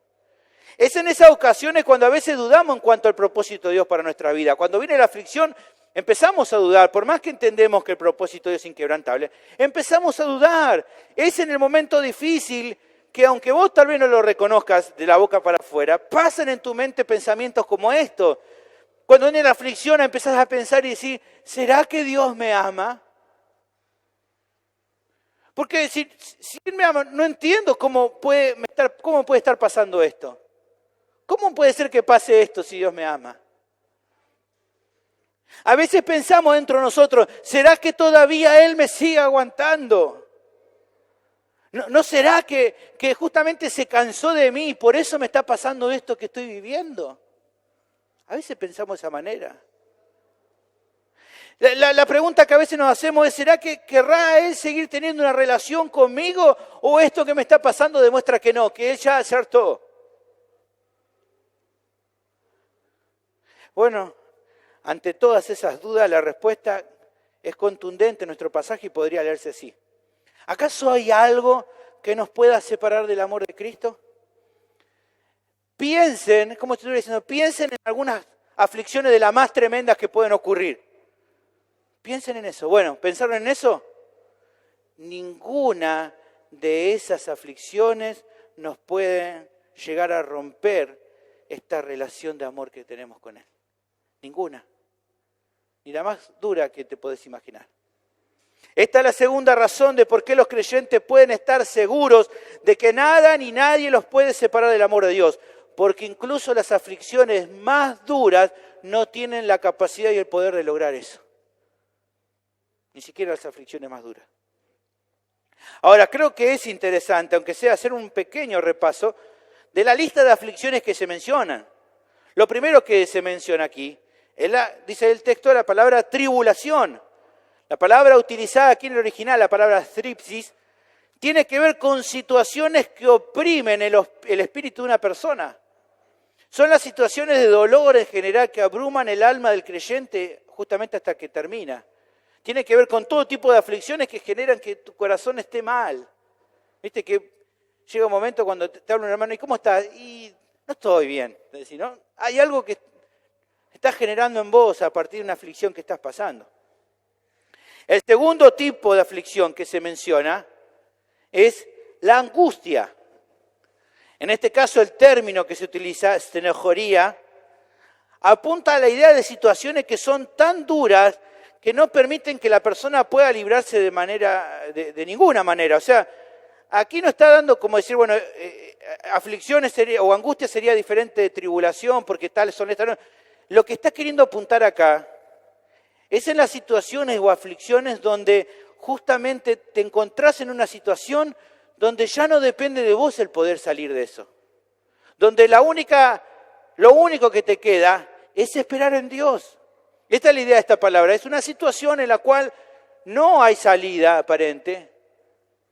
Es en esas ocasiones cuando a veces dudamos en cuanto al propósito de Dios para nuestra vida. Cuando viene la aflicción, empezamos a dudar, por más que entendemos que el propósito de Dios es inquebrantable, empezamos a dudar. Es en el momento difícil que aunque vos tal vez no lo reconozcas de la boca para afuera, pasan en tu mente pensamientos como estos. Cuando viene la aflicción empezás a pensar y decir, ¿será que Dios me ama? Porque si Él me ama, no entiendo cómo puede estar pasando esto. ¿Cómo puede ser que pase esto si Dios me ama? A veces pensamos dentro de nosotros, ¿será que todavía Él me sigue aguantando? ¿No será que justamente se cansó de mí y por eso me está pasando esto que estoy viviendo? A veces pensamos de esa manera. La pregunta que a veces nos hacemos es, ¿será que querrá Él seguir teniendo una relación conmigo? ¿O esto que me está pasando demuestra que no, que Él ya acertó? Bueno, ante todas esas dudas, la respuesta es contundente en nuestro pasaje y podría leerse así. ¿Acaso hay algo que nos pueda separar del amor de Cristo? Piensen, como estoy diciendo, piensen en algunas aflicciones de las más tremendas que pueden ocurrir. Piensen en eso. Bueno, ¿pensaron en eso? Ninguna de esas aflicciones nos puede llegar a romper esta relación de amor que tenemos con Él. Ninguna. Ni la más dura que te podés imaginar. Esta es la segunda razón de por qué los creyentes pueden estar seguros de que nada ni nadie los puede separar del amor de Dios. Porque incluso las aflicciones más duras no tienen la capacidad y el poder de lograr eso. Ni siquiera las aflicciones más duras. Ahora, creo que es interesante, aunque sea hacer un pequeño repaso, de la lista de aflicciones que se mencionan. Lo primero que se menciona aquí, dice el texto, la palabra tribulación. La palabra utilizada aquí en el original, la palabra thripsis, tiene que ver con situaciones que oprimen el espíritu de una persona. Son las situaciones de dolor en general que abruman el alma del creyente justamente hasta que termina. Tiene que ver con todo tipo de aflicciones que generan que tu corazón esté mal. Viste que llega un momento cuando te habla un hermano, ¿y cómo estás? Y no estoy bien. Decís, ¿no? Hay algo que está generando en vos a partir de una aflicción que estás pasando. El segundo tipo de aflicción que se menciona es la angustia. En este caso el término que se utiliza, stenojoría, apunta a la idea de situaciones que son tan duras que no permiten que la persona pueda librarse de ninguna manera. O sea, aquí no está dando como decir, bueno, aflicciones o angustia sería diferente de tribulación porque tales son estas. No. Lo que está queriendo apuntar acá es en las situaciones o aflicciones donde justamente te encontrás en una situación donde ya no depende de vos el poder salir de eso. Donde lo único que te queda es esperar en Dios. Esta es la idea de esta palabra. Es una situación en la cual no hay salida aparente,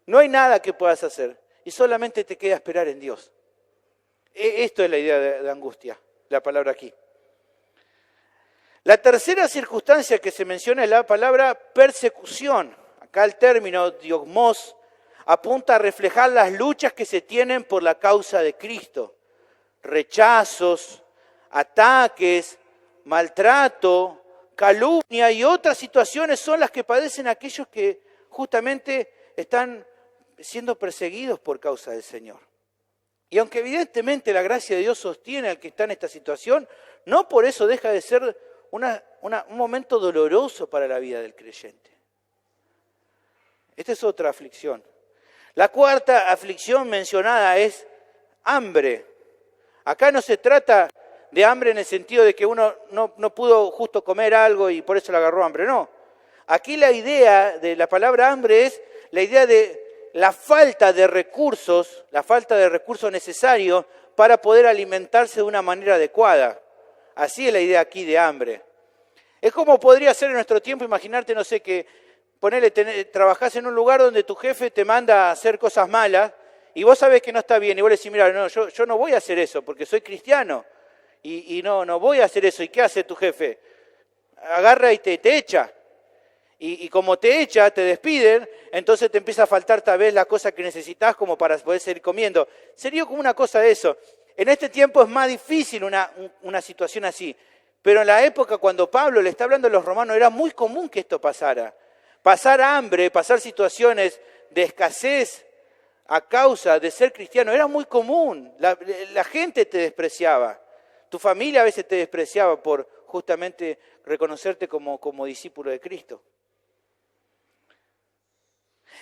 no hay nada que puedas hacer y solamente te queda esperar en Dios. Esto es la idea de angustia, la palabra aquí. La tercera circunstancia que se menciona es la palabra persecución. Acá el término diogmos apunta a reflejar las luchas que se tienen por la causa de Cristo. Rechazos, ataques, maltrato, calumnia y otras situaciones son las que padecen aquellos que justamente están siendo perseguidos por causa del Señor. Y aunque evidentemente la gracia de Dios sostiene al que está en esta situación, no por eso deja de ser un momento doloroso para la vida del creyente. Esta es otra aflicción. La cuarta aflicción mencionada es hambre. Acá no se trata de hambre en el sentido de que uno no pudo justo comer algo y por eso le agarró hambre, no. Aquí la idea de la palabra hambre es la idea de la falta de recursos necesarios para poder alimentarse de una manera adecuada. Así es la idea aquí de hambre. Es como podría ser en nuestro tiempo, imaginarte, no sé, que trabajás en un lugar donde tu jefe te manda a hacer cosas malas y vos sabés que no está bien y vos le decís, mira, no, yo no voy a hacer eso porque soy cristiano y no voy a hacer eso. ¿Y qué hace tu jefe? Agarra y te echa. Y como te echa, te despiden, entonces te empieza a faltar tal vez la cosa que necesitas como para poder seguir comiendo. Sería como una cosa de eso. En este tiempo es más difícil una situación así, pero en la época cuando Pablo le está hablando a los romanos era muy común que esto pasara. Pasar hambre, pasar situaciones de escasez a causa de ser cristiano era muy común. La gente te despreciaba, tu familia a veces te despreciaba por justamente reconocerte como discípulo de Cristo.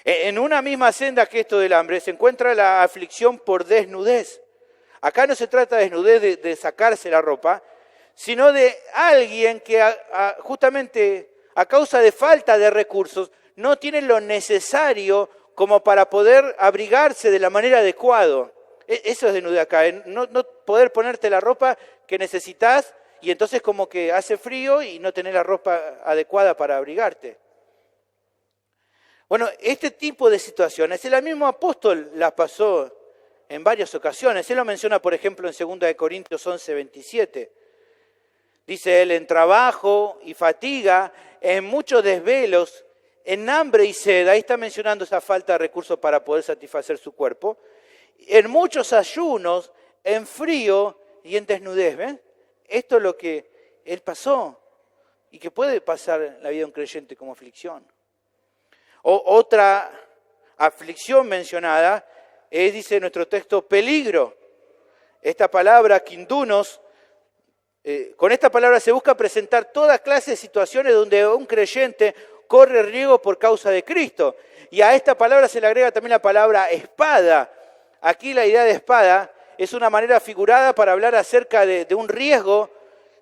En una misma senda que esto del hambre se encuentra la aflicción por desnudez. Acá no se trata de desnudez de sacarse la ropa, sino de alguien que justamente a causa de falta de recursos no tiene lo necesario como para poder abrigarse de la manera adecuada. Eso es desnudez acá, no poder ponerte la ropa que necesitas y entonces como que hace frío y no tener la ropa adecuada para abrigarte. Bueno, este tipo de situaciones, el mismo apóstol las pasó en varias ocasiones. Él lo menciona, por ejemplo, en 2 Corintios 11:27. Dice él, en trabajo y fatiga, en muchos desvelos, en hambre y sed. Ahí está mencionando esa falta de recursos para poder satisfacer su cuerpo. En muchos ayunos, en frío y en desnudez. ¿Ven? Esto es lo que él pasó. y que puede pasar en la vida de un creyente como aflicción. Otra aflicción mencionada es, dice nuestro texto, peligro. Esta palabra, kindunos, con esta palabra se busca presentar toda clase de situaciones donde un creyente corre riesgo por causa de Cristo. Y a esta palabra se le agrega también la palabra espada. Aquí la idea de espada es una manera figurada para hablar acerca de un riesgo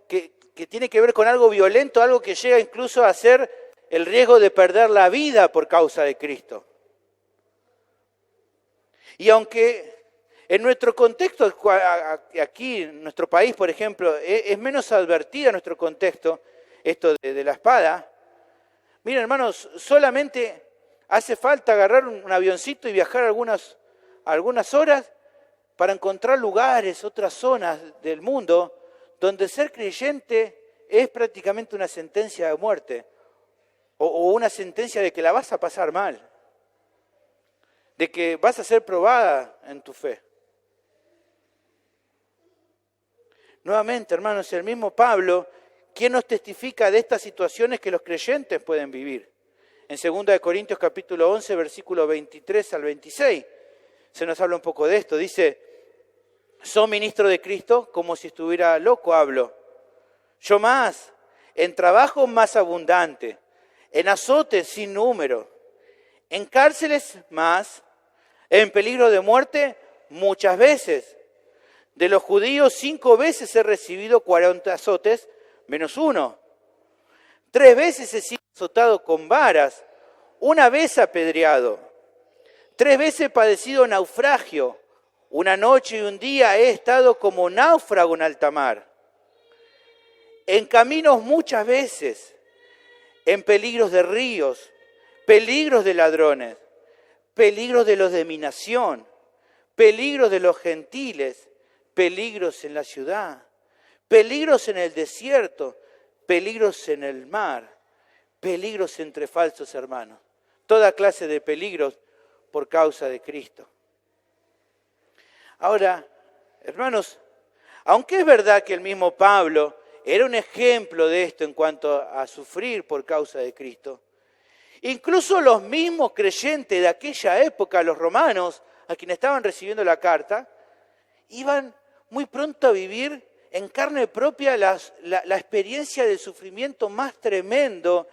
que tiene que ver con algo violento, algo que llega incluso a ser el riesgo de perder la vida por causa de Cristo. Y aunque en nuestro contexto, aquí en nuestro país, por ejemplo, es menos advertida en nuestro contexto esto de la espada, miren, hermanos, solamente hace falta agarrar un avioncito y viajar algunas horas para encontrar lugares, otras zonas del mundo, donde ser creyente es prácticamente una sentencia de muerte o una sentencia de que la vas a pasar mal, de que vas a ser probada en tu fe. Nuevamente, hermanos, el mismo Pablo, quien nos testifica de estas situaciones que los creyentes pueden vivir. En 2 Corintios capítulo 11, versículo 23 al 26, se nos habla un poco de esto. Dice, soy ministro de Cristo, como si estuviera loco hablo. Yo más, en trabajo más abundante, en azotes sin número, en cárceles más, en peligro de muerte muchas veces. De los judíos 5 veces he recibido 40 azotes, menos 1. 3 veces he sido azotado con varas, 1 vez apedreado. 3 veces he padecido naufragio. 1 noche y 1 día he estado como náufrago en alta mar. En caminos muchas veces, en peligros de ríos, peligros de ladrones, peligros de los de mi nación, peligros de los gentiles, peligros en la ciudad, peligros en el desierto, peligros en el mar, peligros entre falsos hermanos. Toda clase de peligros por causa de Cristo. Ahora, hermanos, aunque es verdad que el mismo Pablo era un ejemplo de esto en cuanto a sufrir por causa de Cristo, incluso los mismos creyentes de aquella época, los romanos, a quienes estaban recibiendo la carta, iban muy pronto a vivir en carne propia la experiencia del sufrimiento más tremendo,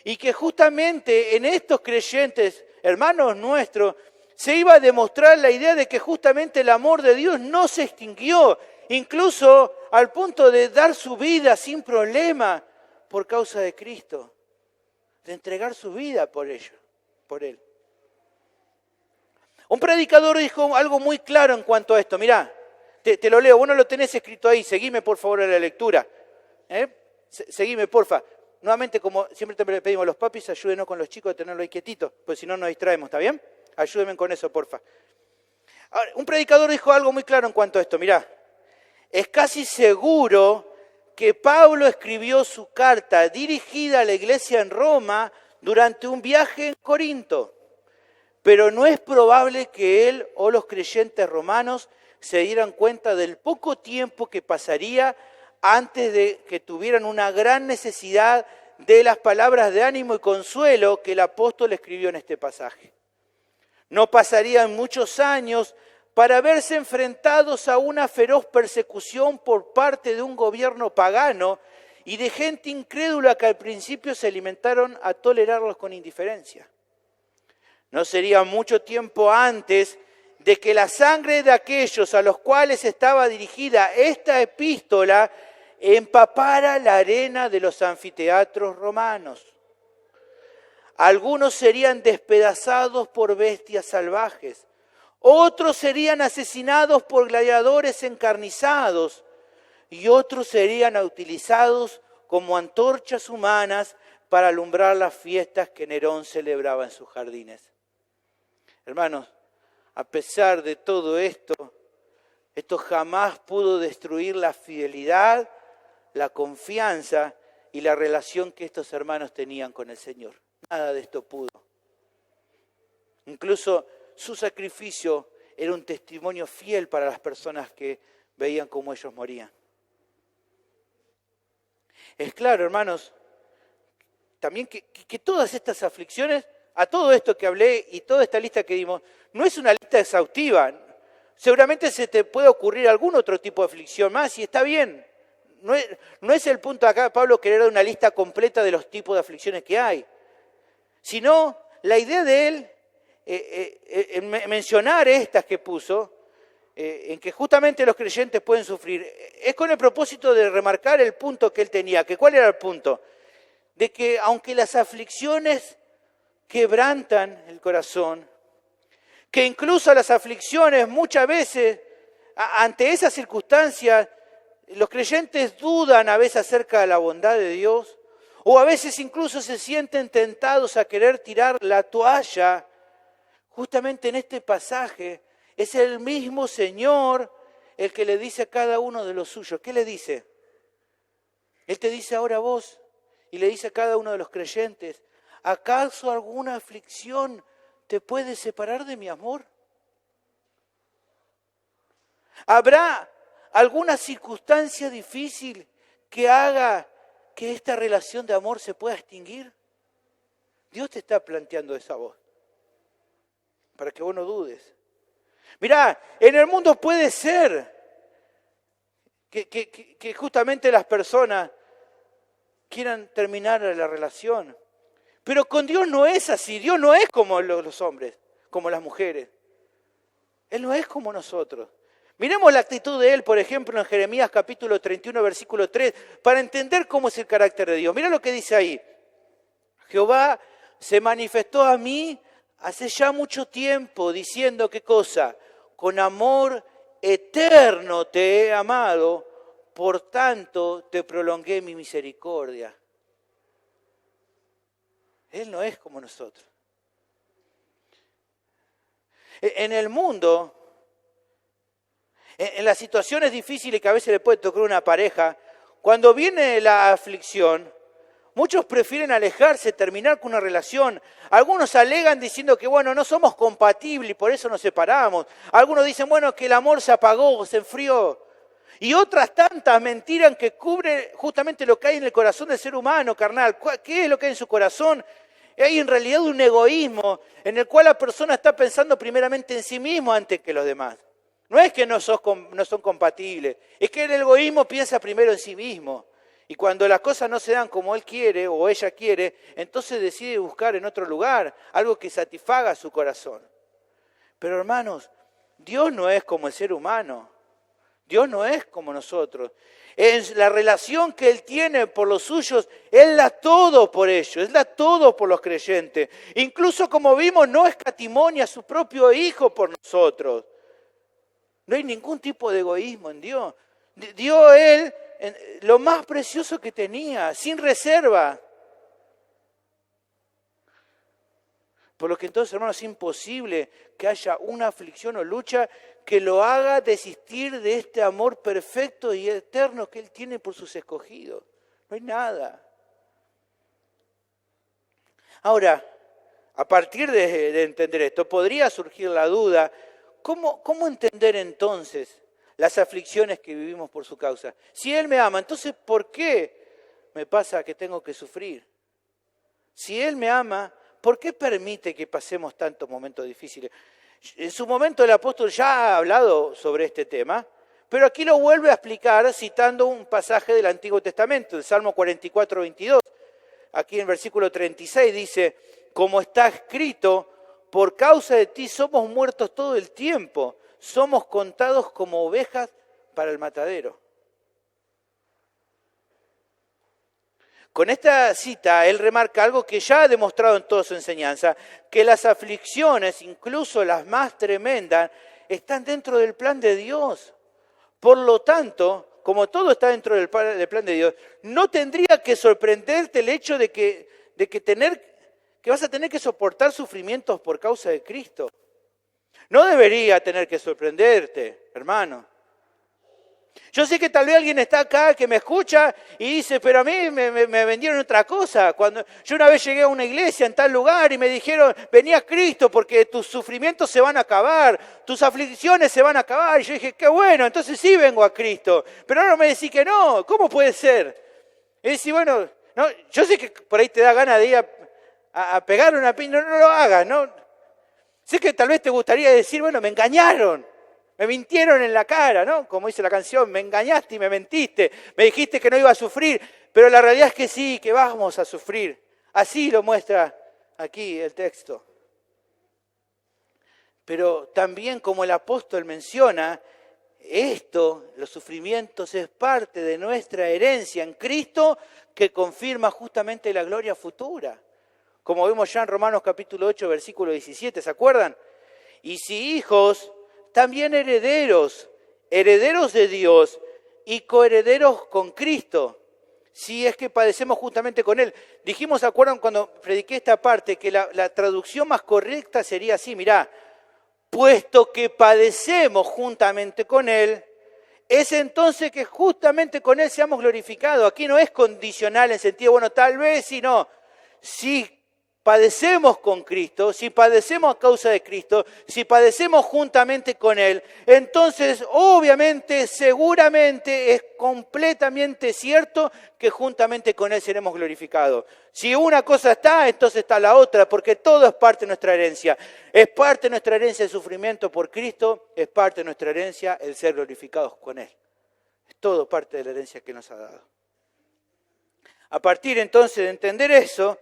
y que justamente en estos creyentes, hermanos nuestros, se iba a demostrar la idea de que justamente el amor de Dios no se extinguió, incluso al punto de dar su vida sin problema por causa de Cristo, de entregar su vida por ello, por Él. Un predicador dijo algo muy claro en cuanto a esto. Mirá, te lo leo, vos no lo tenés escrito ahí, seguime por favor en la lectura. Seguime, porfa. Nuevamente, como siempre te pedimos a los papis, ayúdenos con los chicos a tenerlo ahí quietito, pues si no nos distraemos, ¿está bien? Ayúdenme con eso, porfa. Ahora, un predicador dijo algo muy claro en cuanto a esto. Mirá, es casi seguro que Pablo escribió su carta dirigida a la iglesia en Roma durante un viaje en Corinto, pero no es probable que él o los creyentes romanos se dieran cuenta del poco tiempo que pasaría antes de que tuvieran una gran necesidad de las palabras de ánimo y consuelo que el apóstol escribió en este pasaje. No pasarían muchos años para verse enfrentados a una feroz persecución por parte de un gobierno pagano y de gente incrédula que al principio se alimentaron a tolerarlos con indiferencia. No sería mucho tiempo antes de que la sangre de aquellos a los cuales estaba dirigida esta epístola empapara la arena de los anfiteatros romanos. Algunos serían despedazados por bestias salvajes, otros serían asesinados por gladiadores encarnizados y otros serían utilizados como antorchas humanas para alumbrar las fiestas que Nerón celebraba en sus jardines. Hermanos, a pesar de todo esto, esto jamás pudo destruir la fidelidad, la confianza y la relación que estos hermanos tenían con el Señor. Nada de esto pudo. Incluso su sacrificio era un testimonio fiel para las personas que veían cómo ellos morían. Es claro, hermanos, también que todas estas aflicciones, a todo esto que hablé y toda esta lista que dimos, no es una lista exhaustiva. Seguramente se te puede ocurrir algún otro tipo de aflicción más y está bien. No es el punto acá, Pablo, querer dar una lista completa de los tipos de aflicciones que hay, sino la idea de él, en mencionar estas que puso, en que justamente los creyentes pueden sufrir, es con el propósito de remarcar el punto que él tenía. Que ¿cuál era el punto? De que aunque las aflicciones quebrantan el corazón, que incluso las aflicciones muchas veces, ante esas circunstancias, los creyentes dudan a veces acerca de la bondad de Dios, o a veces incluso se sienten tentados a querer tirar la toalla. Justamente en este pasaje es el mismo Señor el que le dice a cada uno de los suyos. ¿Qué le dice? Él te dice ahora a vos y le dice a cada uno de los creyentes: ¿acaso alguna aflicción te puede separar de mi amor? ¿Habrá alguna circunstancia difícil que haga que esta relación de amor se pueda extinguir? Dios te está planteando esa voz, para que vos no dudes. Mirá, en el mundo puede ser que justamente las personas quieran terminar la relación, pero con Dios no es así. Dios no es como los hombres, como las mujeres. Él no es como nosotros. Miremos la actitud de Él, por ejemplo, en Jeremías capítulo 31, versículo 3, para entender cómo es el carácter de Dios. Mira lo que dice ahí. Jehová se manifestó a mí hace ya mucho tiempo, diciendo, ¿qué cosa? Con amor eterno te he amado, por tanto te prolongué mi misericordia. Él no es como nosotros. En el mundo, en las situaciones difíciles que a veces le puede tocar a una pareja, cuando viene la aflicción, muchos prefieren alejarse, terminar con una relación. Algunos alegan diciendo que, bueno, no somos compatibles y por eso nos separamos. Algunos dicen, bueno, que el amor se apagó, se enfrió. Y otras tantas mentiras que cubre justamente lo que hay en el corazón del ser humano, carnal. ¿Qué es lo que hay en su corazón? Hay en realidad un egoísmo en el cual la persona está pensando primeramente en sí mismo antes que los demás. No es que no son compatibles, es que el egoísmo piensa primero en sí mismo. Y cuando las cosas no se dan como él quiere o ella quiere, entonces decide buscar en otro lugar algo que satisfaga su corazón. Pero hermanos, Dios no es como el ser humano. Dios no es como nosotros. En la relación que Él tiene por los suyos, Él da todo por ellos, Él da todo por los creyentes. Incluso, como vimos, no escatimonia a su propio Hijo por nosotros. No hay ningún tipo de egoísmo en Dios. Dio a Él lo más precioso que tenía, sin reserva. Por lo que entonces, hermanos, es imposible que haya una aflicción o lucha que lo haga desistir de este amor perfecto y eterno que Él tiene por sus escogidos. No hay nada. Ahora, a partir de entender esto, podría surgir la duda, ¿cómo entender entonces las aflicciones que vivimos por su causa? Si Él me ama, entonces ¿por qué me pasa que tengo que sufrir? Si Él me ama, ¿por qué permite que pasemos tantos momentos difíciles? En su momento el apóstol ya ha hablado sobre este tema, pero aquí lo vuelve a explicar citando un pasaje del Antiguo Testamento, el Salmo 44, 22. Aquí en el versículo 36 dice, como está escrito, por causa de ti somos muertos todo el tiempo, somos contados como ovejas para el matadero. Con esta cita, él remarca algo que ya ha demostrado en toda su enseñanza, que las aflicciones, incluso las más tremendas, están dentro del plan de Dios. Por lo tanto, como todo está dentro del plan de Dios, no tendría que sorprenderte el hecho de que vas a tener que soportar sufrimientos por causa de Cristo. No debería tener que sorprenderte, hermano. Yo sé que tal vez alguien está acá que me escucha y dice, pero a mí me vendieron otra cosa. Cuando yo una vez llegué a una iglesia en tal lugar y me dijeron, vení a Cristo porque tus sufrimientos se van a acabar, tus aflicciones se van a acabar. Y yo dije, qué bueno, entonces sí vengo a Cristo. Pero ahora me decís que no, ¿cómo puede ser? Y decís, bueno, ¿no? Yo sé que por ahí te da ganas de ir a pegar una piña, no lo hagas, ¿no? Sé que tal vez te gustaría decir, bueno, me engañaron, me mintieron en la cara, ¿no? Como dice la canción, me engañaste y me mentiste, me dijiste que no iba a sufrir, pero la realidad es que sí, que vamos a sufrir. Así lo muestra aquí el texto. Pero también como el apóstol menciona, los sufrimientos es parte de nuestra herencia en Cristo que confirma justamente la gloria futura. Como vemos ya en Romanos capítulo 8, versículo 17, ¿se acuerdan? Y si hijos, también herederos, herederos de Dios y coherederos con Cristo, si es que padecemos justamente con Él. Dijimos, ¿se acuerdan cuando prediqué esta parte? Que la traducción más correcta sería así, mirá, puesto que padecemos juntamente con Él, es entonces que justamente con Él seamos glorificados. Aquí no es condicional en sentido, bueno, tal vez, si no. Si padecemos con Cristo, si padecemos a causa de Cristo, si padecemos juntamente con Él, entonces obviamente, seguramente es completamente cierto que juntamente con Él seremos glorificados. Si una cosa está, entonces está la otra, porque todo es parte de nuestra herencia. Es parte de nuestra herencia el sufrimiento por Cristo, es parte de nuestra herencia el ser glorificados con Él. Es todo parte de la herencia que nos ha dado. A partir entonces de entender eso,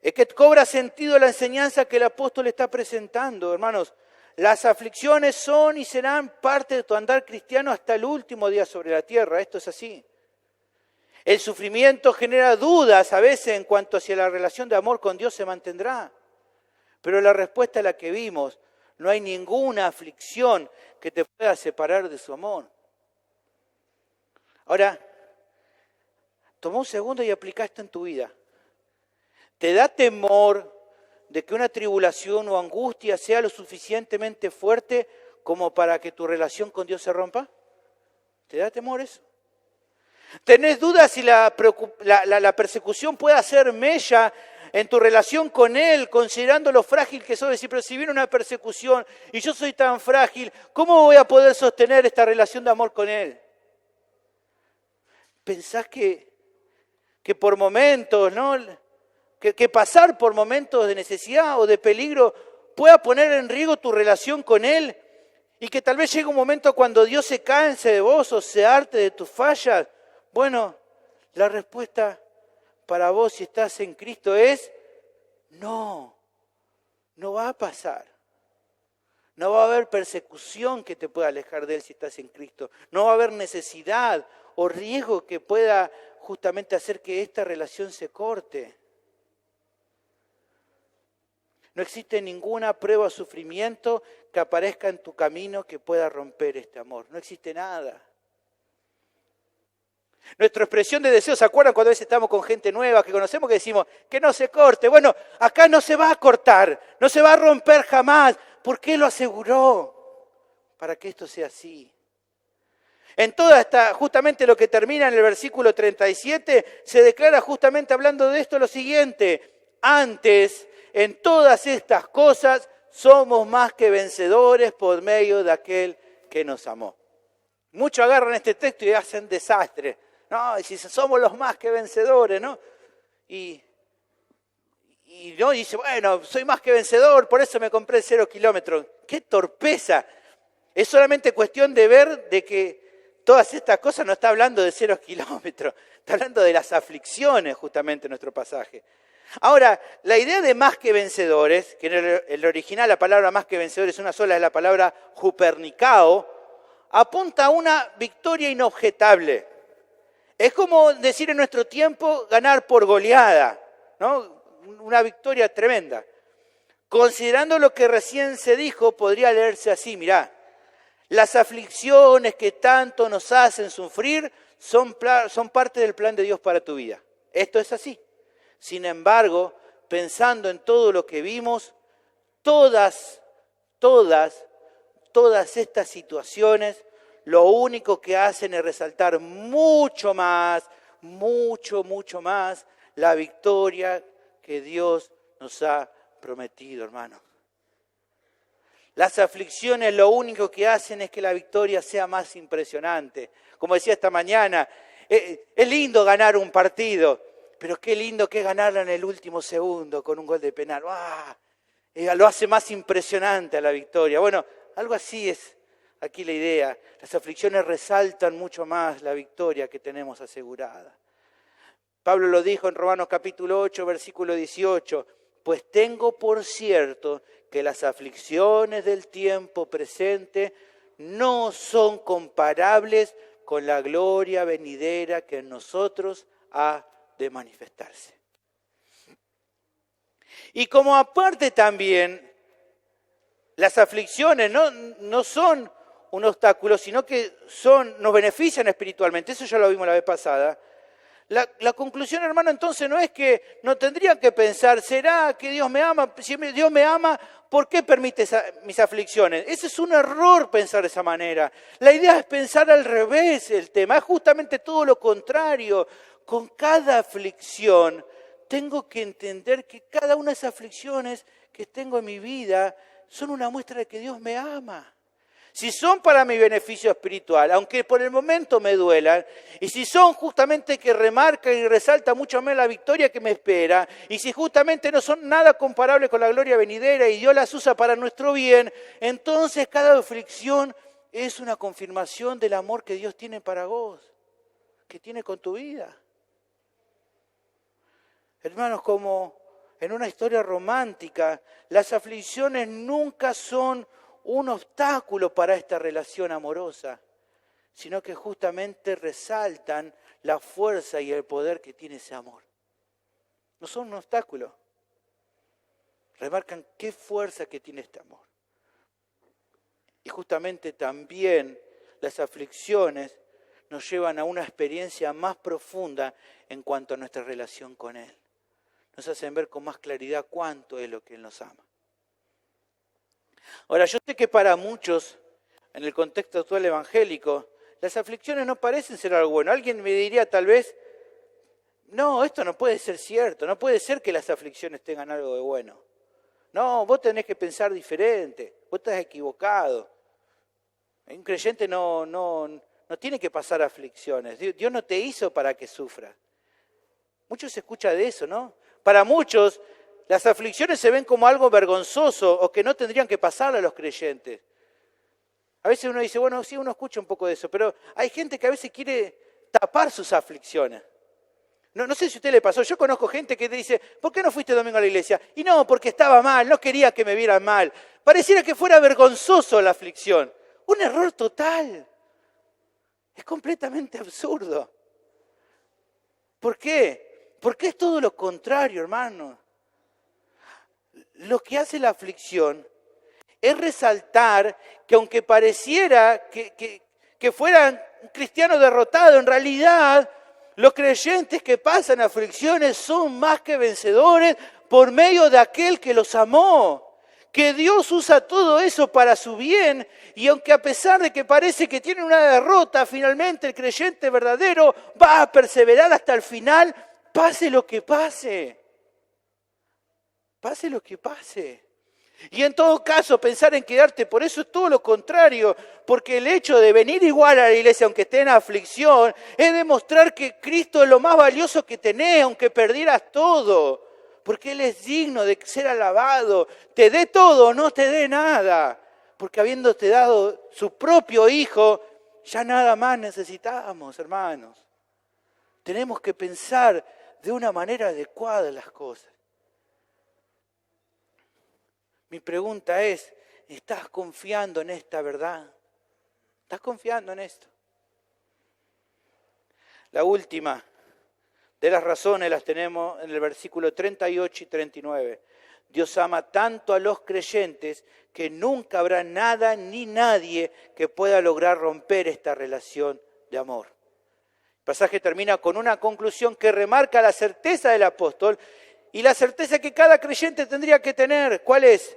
es que cobra sentido la enseñanza que el apóstol está presentando, hermanos. Las aflicciones son y serán parte de tu andar cristiano hasta el último día sobre la tierra. Esto es así. El sufrimiento genera dudas a veces en cuanto a si la relación de amor con Dios se mantendrá. Pero la respuesta es la que vimos. No hay ninguna aflicción que te pueda separar de su amor. Ahora, toma un segundo y aplica esto en tu vida. ¿Te da temor de que una tribulación o angustia sea lo suficientemente fuerte como para que tu relación con Dios se rompa? ¿Te da temor eso? ¿Tenés dudas si la persecución puede hacer mella en tu relación con Él, considerando lo frágil que sos? Decir, pero si viene una persecución y yo soy tan frágil, ¿cómo voy a poder sostener esta relación de amor con Él? ¿Pensás que por momentos, ¿no? Que pasar por momentos de necesidad o de peligro pueda poner en riesgo tu relación con Él y que tal vez llegue un momento cuando Dios se canse de vos o se harte de tus fallas? Bueno, la respuesta para vos si estás en Cristo es no va a pasar. No va a haber persecución que te pueda alejar de Él si estás en Cristo. No va a haber necesidad o riesgo que pueda justamente hacer que esta relación se corte. No existe ninguna prueba o sufrimiento que aparezca en tu camino que pueda romper este amor. No existe nada. Nuestra expresión de deseo, ¿se acuerdan cuando a veces estamos con gente nueva que conocemos que decimos que no se corte? Bueno, acá no se va a cortar, no se va a romper jamás, porque Él lo aseguró para que esto sea así. En toda esta, justamente lo que termina en el versículo 37, se declara justamente hablando de esto lo siguiente: antes, en todas estas cosas, somos más que vencedores por medio de aquel que nos amó. Muchos agarran este texto y hacen desastre. No, y si somos los más que vencedores, ¿no? Y no dice, bueno, soy más que vencedor, por eso me compré el 0 kilómetros. ¡Qué torpeza! Es solamente cuestión de ver de que todas estas cosas no está hablando de 0 kilómetros, está hablando de las aflicciones justamente en nuestro pasaje. Ahora, la idea de más que vencedores, que en el original la palabra más que vencedores una sola, es la palabra hupernicao, apunta a una victoria inobjetable. Es como decir en nuestro tiempo ganar por goleada, ¿no? Una victoria tremenda. Considerando lo que recién se dijo, podría leerse así, mirá, las aflicciones que tanto nos hacen sufrir son parte del plan de Dios para tu vida. Esto es así. Sin embargo, pensando en todo lo que vimos, todas estas situaciones, lo único que hacen es resaltar mucho más la victoria que Dios nos ha prometido, hermanos. Las aflicciones lo único que hacen es que la victoria sea más impresionante. Como decía esta mañana, es lindo ganar un partido. pero qué lindo que es ganarla en el último segundo con un gol de penal. ¡Ah! Lo hace más impresionante a la victoria. Bueno, algo así es aquí la idea. Las aflicciones resaltan mucho más la victoria que tenemos asegurada. Pablo lo dijo en Romanos capítulo 8, versículo 18. Pues tengo por cierto que las aflicciones del tiempo presente no son comparables con la gloria venidera que en nosotros ha de manifestarse. Y como aparte también las aflicciones no son un obstáculo, sino que nos benefician espiritualmente, eso ya lo vimos la vez pasada. La conclusión, hermano, entonces no es que no tendrían que pensar, ¿será que Dios me ama? Si Dios me ama, ¿por qué permite mis aflicciones? Ese es un error pensar de esa manera. La idea es pensar al revés el tema, es justamente todo lo contrario. Con cada aflicción tengo que entender que cada una de esas aflicciones que tengo en mi vida son una muestra de que Dios me ama. Si son para mi beneficio espiritual, aunque por el momento me duelan, y si son justamente que remarcan y resaltan mucho más la victoria que me espera, y si justamente no son nada comparables con la gloria venidera y Dios las usa para nuestro bien, entonces cada aflicción es una confirmación del amor que Dios tiene para vos, que tiene con tu vida. Hermanos, como en una historia romántica, las aflicciones nunca son un obstáculo para esta relación amorosa, sino que justamente resaltan la fuerza y el poder que tiene ese amor. No son un obstáculo. Remarcan qué fuerza que tiene este amor. Y justamente también las aflicciones nos llevan a una experiencia más profunda en cuanto a nuestra relación con Él. Nos hacen ver con más claridad cuánto es lo que Él nos ama. Ahora, yo sé que para muchos, en el contexto actual evangélico, las aflicciones no parecen ser algo bueno. Alguien me diría tal vez, no, esto no puede ser cierto, no puede ser que las aflicciones tengan algo de bueno. No, vos tenés que pensar diferente, vos estás equivocado. Un creyente no tiene que pasar aflicciones, Dios no te hizo para que sufras. Mucho se escucha de eso, ¿no? Para muchos, las aflicciones se ven como algo vergonzoso o que no tendrían que pasar a los creyentes. A veces uno dice, bueno, sí, uno escucha un poco de eso, pero hay gente que a veces quiere tapar sus aflicciones. No sé si a usted le pasó, yo conozco gente que dice, ¿por qué no fuiste domingo a la iglesia? Y no, porque estaba mal, no quería que me vieran mal. Pareciera que fuera vergonzoso la aflicción. Un error total. Es completamente absurdo. ¿Por qué? Porque es todo lo contrario, hermano. Lo que hace la aflicción es resaltar que aunque pareciera que fueran cristianos derrotados, en realidad los creyentes que pasan aflicciones son más que vencedores por medio de aquel que los amó. Que Dios usa todo eso para su bien y aunque a pesar de que parece que tiene una derrota, finalmente el creyente verdadero va a perseverar hasta el final, pase lo que pase. Pase lo que pase. Y en todo caso, pensar en quedarte, por eso es todo lo contrario, porque el hecho de venir igual a la iglesia, aunque esté en aflicción, es demostrar que Cristo es lo más valioso que tenés, aunque perdieras todo, porque Él es digno de ser alabado, te dé todo o no te dé nada, porque habiéndote dado su propio Hijo, ya nada más necesitamos, hermanos. Tenemos que pensar de una manera adecuada las cosas. Mi pregunta es, ¿estás confiando en esta verdad? ¿Estás confiando en esto? La última de las razones las tenemos en el versículo 38 y 39. Dios ama tanto a los creyentes que nunca habrá nada ni nadie que pueda lograr romper esta relación de amor. El pasaje termina con una conclusión que remarca la certeza del apóstol y la certeza que cada creyente tendría que tener. ¿Cuál es?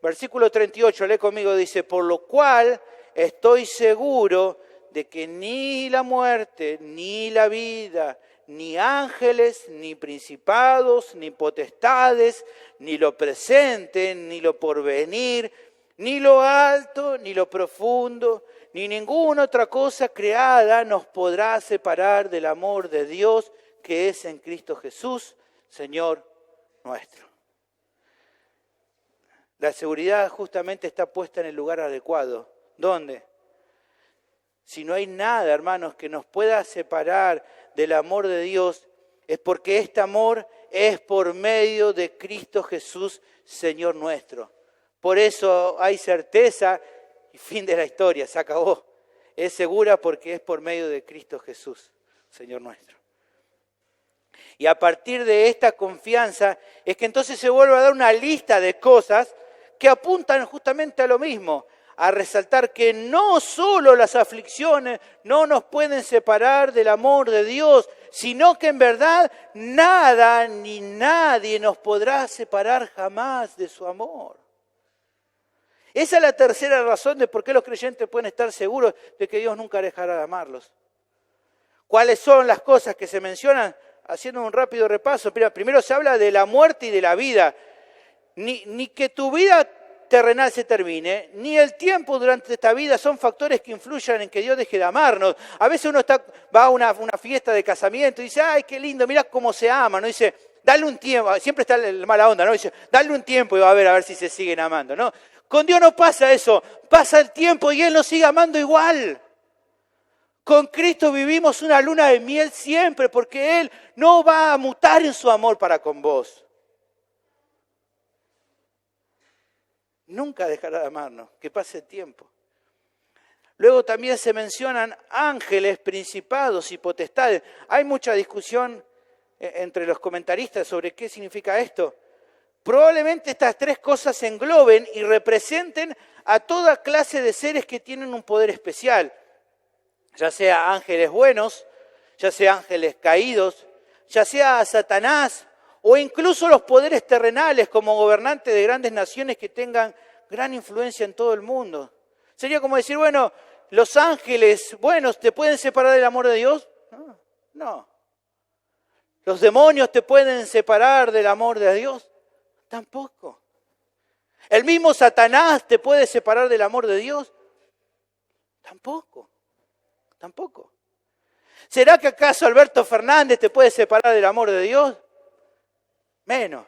Versículo 38, lee conmigo, dice, por lo cual estoy seguro de que ni la muerte, ni la vida, ni ángeles, ni principados, ni potestades, ni lo presente, ni lo porvenir, ni lo alto, ni lo profundo, ni ninguna otra cosa creada nos podrá separar del amor de Dios que es en Cristo Jesús, Señor nuestro. La seguridad justamente está puesta en el lugar adecuado. ¿Dónde? Si no hay nada, hermanos, que nos pueda separar del amor de Dios, es porque este amor es por medio de Cristo Jesús, Señor nuestro. Por eso hay certeza y fin de la historia, se acabó. Es segura porque es por medio de Cristo Jesús, Señor nuestro. Y a partir de esta confianza es que entonces se vuelve a dar una lista de cosas que apuntan justamente a lo mismo, a resaltar que no solo las aflicciones no nos pueden separar del amor de Dios, sino que en verdad nada ni nadie nos podrá separar jamás de su amor. Esa es la tercera razón de por qué los creyentes pueden estar seguros de que Dios nunca dejará de amarlos. ¿Cuáles son las cosas que se mencionan? Haciendo un rápido repaso. Primero se habla de la muerte y de la vida. Ni que tu vida terrenal se termine, ni el tiempo durante esta vida son factores que influyan en que Dios deje de amarnos. A veces uno va a una fiesta de casamiento y dice, ¡ay, qué lindo! Mirá cómo se ama, ¿no? Dice, dale un tiempo. Siempre está el mala onda, ¿no? Dice, dale un tiempo y va a ver si se siguen amando, ¿no? Con Dios no pasa eso. Pasa el tiempo y Él nos sigue amando igual. Con Cristo vivimos una luna de miel siempre porque Él no va a mutar en su amor para con vos. Nunca dejará de amarnos, que pase el tiempo. Luego también se mencionan ángeles, principados y potestades. Hay mucha discusión entre los comentaristas sobre qué significa esto. Probablemente estas tres cosas se engloben y representen a toda clase de seres que tienen un poder especial. Ya sea ángeles buenos, ya sea ángeles caídos, ya sea a Satanás, o incluso los poderes terrenales como gobernantes de grandes naciones que tengan gran influencia en todo el mundo. Sería como decir, bueno, los ángeles buenos te pueden separar del amor de Dios. No. ¿Los demonios te pueden separar del amor de Dios? Tampoco. ¿El mismo Satanás te puede separar del amor de Dios? Tampoco. ¿Será que acaso Alberto Fernández te puede separar del amor de Dios? Menos.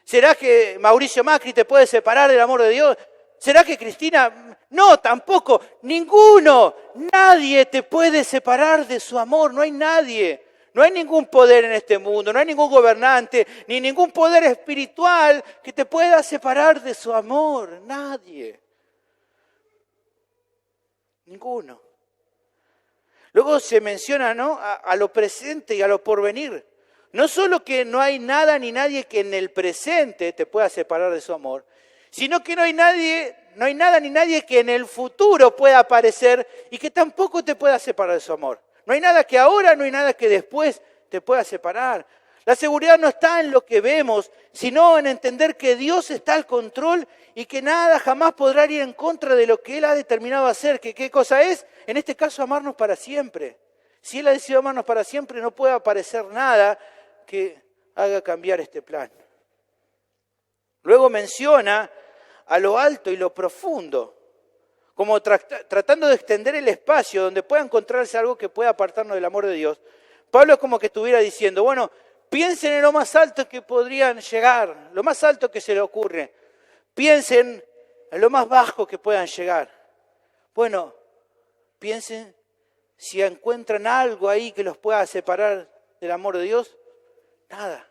¿Será que Mauricio Macri te puede separar del amor de Dios? ¿Será que Cristina? No, tampoco. Ninguno. Nadie te puede separar de su amor. No hay nadie. No hay ningún poder en este mundo. No hay ningún gobernante, ni ningún poder espiritual que te pueda separar de su amor. Nadie. Ninguno. Luego se menciona, ¿no?, a lo presente y a lo porvenir. No solo que no hay nada ni nadie que en el presente te pueda separar de su amor, sino que no hay nada ni nadie que en el futuro pueda aparecer y que tampoco te pueda separar de su amor. No hay nada que ahora, no hay nada que después te pueda separar. La seguridad no está en lo que vemos, sino en entender que Dios está al control y que nada jamás podrá ir en contra de lo que Él ha determinado hacer. ¿Qué cosa es? En este caso, amarnos para siempre. Si Él ha decidido amarnos para siempre, no puede aparecer nada que haga cambiar este plan. Luego menciona a lo alto y lo profundo, como tratando de extender el espacio donde pueda encontrarse algo que pueda apartarnos del amor de Dios. Pablo es como que estuviera diciendo, bueno, piensen en lo más alto que podrían llegar, lo más alto que se le ocurre. Piensen en lo más bajo que puedan llegar. Bueno, piensen si encuentran algo ahí que los pueda separar del amor de Dios. Nada.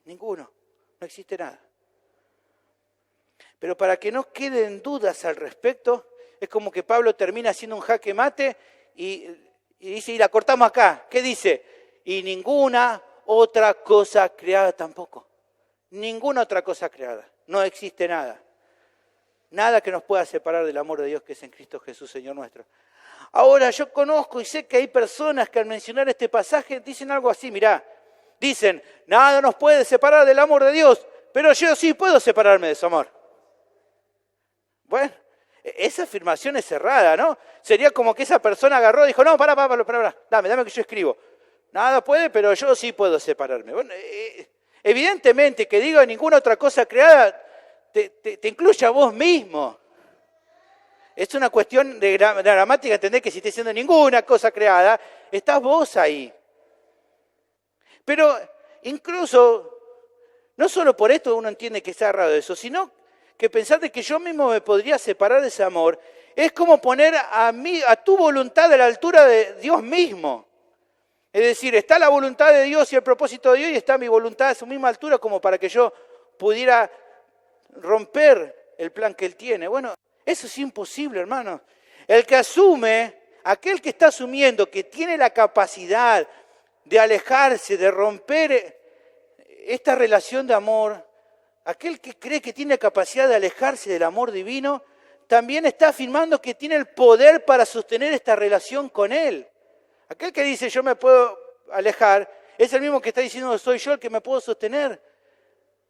Ninguno. No existe nada. Pero para que no queden dudas al respecto, es como que Pablo termina haciendo un jaque mate y dice, y la cortamos acá. ¿Qué dice? Y ninguna otra cosa creada tampoco. Ninguna otra cosa creada. No existe nada. Nada que nos pueda separar del amor de Dios que es en Cristo Jesús, Señor nuestro. Ahora, yo conozco y sé que hay personas que al mencionar este pasaje dicen algo así, mirá. Dicen, nada nos puede separar del amor de Dios, pero yo sí puedo separarme de su amor. Bueno, esa afirmación es cerrada, ¿no? Sería como que esa persona agarró y dijo, no, pará, dame que yo escribo. Nada puede, pero yo sí puedo separarme. Bueno, evidentemente que diga ninguna otra cosa creada te incluye a vos mismo. Es una cuestión de gramática, entender que si estás diciendo ninguna cosa creada, estás vos ahí. Pero incluso, no solo por esto uno entiende que está errado eso, sino que pensar de que yo mismo me podría separar de ese amor, es como poner a tu voluntad a la altura de Dios mismo. Es decir, está la voluntad de Dios y el propósito de Dios y está mi voluntad a su misma altura como para que yo pudiera romper el plan que Él tiene. Bueno, eso es imposible, hermanos. El que asume, aquel que está asumiendo que tiene la capacidad de alejarse, de romper esta relación de amor, aquel que cree que tiene la capacidad de alejarse del amor divino, también está afirmando que tiene el poder para sostener esta relación con Él. Aquel que dice yo me puedo alejar, es el mismo que está diciendo soy yo el que me puedo sostener.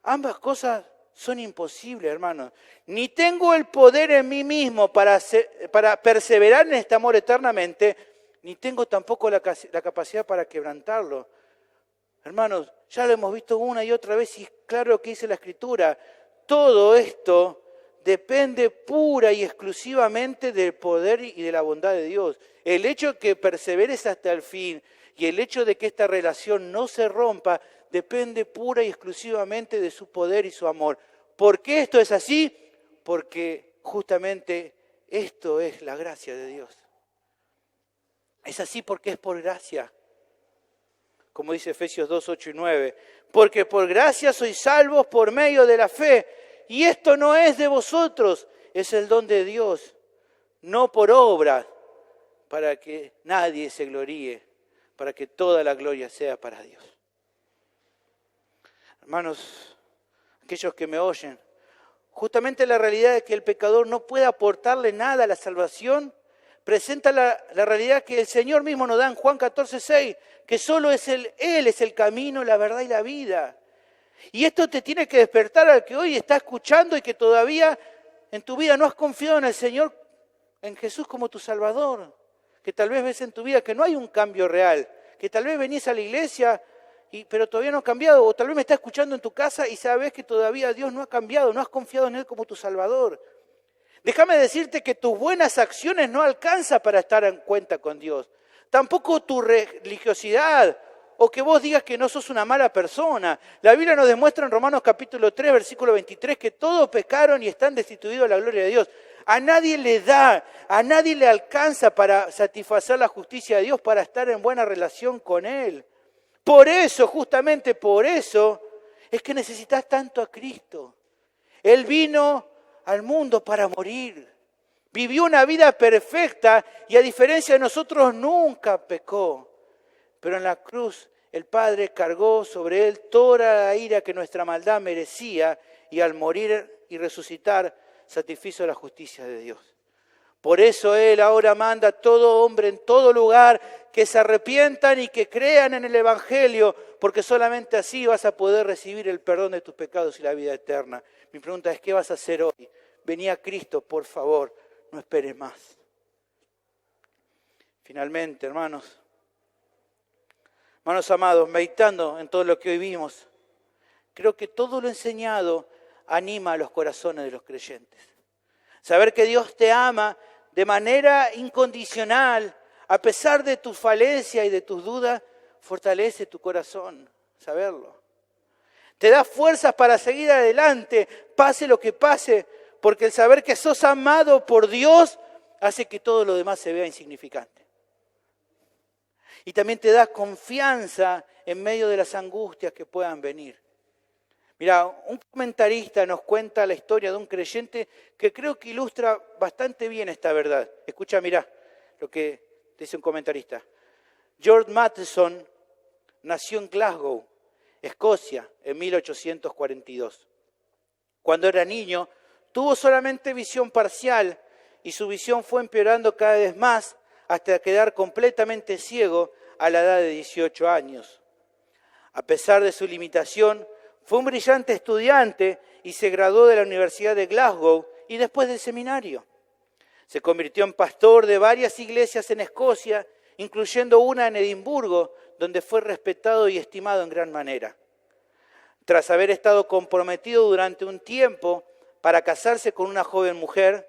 Ambas cosas son imposibles, hermanos. Ni tengo el poder en mí mismo para perseverar en este amor eternamente, ni tengo tampoco la capacidad para quebrantarlo. Hermanos, ya lo hemos visto una y otra vez y es claro lo que dice la Escritura. Todo esto depende pura y exclusivamente del poder y de la bondad de Dios. El hecho de que perseveres hasta el fin y el hecho de que esta relación no se rompa depende pura y exclusivamente de su poder y su amor. ¿Por qué esto es así? Porque justamente esto es la gracia de Dios. Es así porque es por gracia. Como dice Efesios 2, 8 y 9. Porque por gracia sois salvos por medio de la fe. Y esto no es de vosotros, es el don de Dios. No por obras, para que nadie se gloríe, para que toda la gloria sea para Dios. Hermanos, aquellos que me oyen, justamente la realidad de que el pecador no puede aportarle nada a la salvación, presenta la realidad que el Señor mismo nos da en Juan 14, 6, que solo Él es el camino, la verdad y la vida. Y esto te tiene que despertar al que hoy está escuchando y que todavía en tu vida no has confiado en el Señor, en Jesús como tu Salvador. Que tal vez ves en tu vida que no hay un cambio real, que tal vez venís a la iglesia, pero todavía no has cambiado, o tal vez me estás escuchando en tu casa y sabes que todavía Dios no ha cambiado, no has confiado en Él como tu Salvador. Déjame decirte que tus buenas acciones no alcanzan para estar en cuenta con Dios. Tampoco tu religiosidad o que vos digas que no sos una mala persona. La Biblia nos demuestra en Romanos capítulo 3, versículo 23, que todos pecaron y están destituidos de la gloria de Dios. A nadie le da, a nadie le alcanza para satisfacer la justicia de Dios, para estar en buena relación con Él. Por eso, justamente por eso, es que necesitas tanto a Cristo. Él vino al mundo para morir. Vivió una vida perfecta y a diferencia de nosotros nunca pecó. Pero en la cruz el Padre cargó sobre Él toda la ira que nuestra maldad merecía y al morir y resucitar satisfizo la justicia de Dios. Por eso Él ahora manda a todo hombre en todo lugar que se arrepientan y que crean en el Evangelio, porque solamente así vas a poder recibir el perdón de tus pecados y la vida eterna. Mi pregunta es, ¿qué vas a hacer hoy? Vení a Cristo, por favor, no esperes más. Finalmente, hermanos amados, meditando en todo lo que hoy vimos, creo que todo lo enseñado anima a los corazones de los creyentes. Saber que Dios te ama de manera incondicional, a pesar de tu falencia y de tus dudas, fortalece tu corazón, saberlo. Te da fuerzas para seguir adelante, pase lo que pase, porque el saber que sos amado por Dios hace que todo lo demás se vea insignificante. Y también te da confianza en medio de las angustias que puedan venir. Mira, un comentarista nos cuenta la historia de un creyente que creo que ilustra bastante bien esta verdad. Escucha, mira lo que dice un comentarista. George Matheson nació en Glasgow, Escocia, en 1842. Cuando era niño, tuvo solamente visión parcial y su visión fue empeorando cada vez más hasta quedar completamente ciego a la edad de 18 años. A pesar de su limitación, fue un brillante estudiante y se graduó de la Universidad de Glasgow y después del seminario. Se convirtió en pastor de varias iglesias en Escocia, incluyendo una en Edimburgo, donde fue respetado y estimado en gran manera. Tras haber estado comprometido durante un tiempo para casarse con una joven mujer,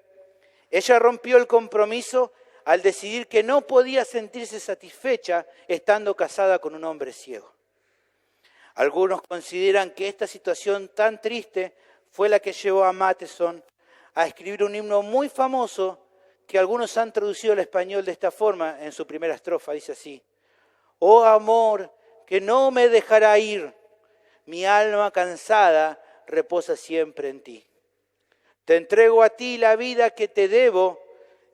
ella rompió el compromiso al decidir que no podía sentirse satisfecha estando casada con un hombre ciego. Algunos consideran que esta situación tan triste fue la que llevó a Matheson a escribir un himno muy famoso que algunos han traducido al español de esta forma en su primera estrofa. Dice así: oh amor, que no me dejará ir, mi alma cansada reposa siempre en ti. Te entrego a ti la vida que te debo,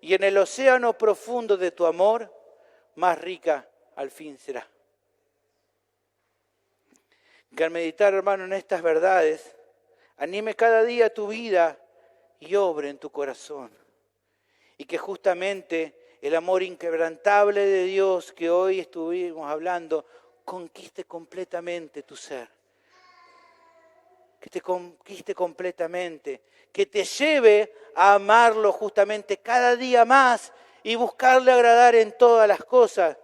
y en el océano profundo de tu amor, más rica al fin será. Que al meditar, hermano, en estas verdades, anime cada día tu vida y obre en tu corazón. Y que justamente el amor inquebrantable de Dios que hoy estuvimos hablando, conquiste completamente tu ser. Que te conquiste completamente, que te lleve a amarlo justamente cada día más y buscarle agradar en todas las cosas.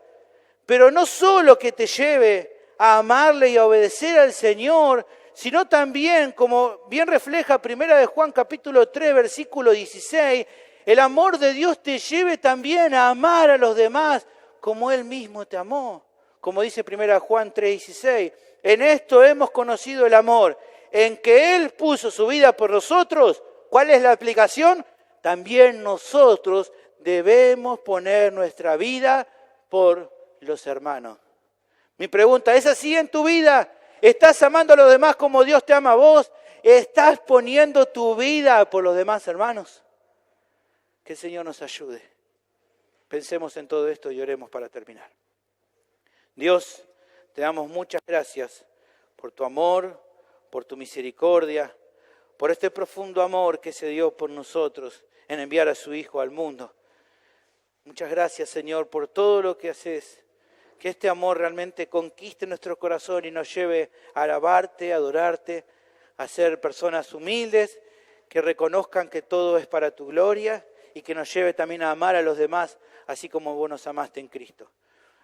Pero no solo que te lleve a amarle y a obedecer al Señor, sino también, como bien refleja 1 de Juan capítulo 3, versículo 16, el amor de Dios te lleve también a amar a los demás como Él mismo te amó. Como dice 1 Juan 3, 16, en esto hemos conocido el amor, en que Él puso su vida por nosotros. ¿Cuál es la aplicación? También nosotros debemos poner nuestra vida por los hermanos. Mi pregunta, ¿es así en tu vida? ¿Estás amando a los demás como Dios te ama a vos? ¿Estás poniendo tu vida por los demás hermanos? Que el Señor nos ayude. Pensemos en todo esto y oremos para terminar. Dios, te damos muchas gracias por tu amor, por tu misericordia, por este profundo amor que se dio por nosotros en enviar a su Hijo al mundo. Muchas gracias, Señor, por todo lo que haces. Que este amor realmente conquiste nuestro corazón y nos lleve a alabarte, a adorarte, a ser personas humildes, que reconozcan que todo es para tu gloria y que nos lleve también a amar a los demás, así como vos nos amaste en Cristo.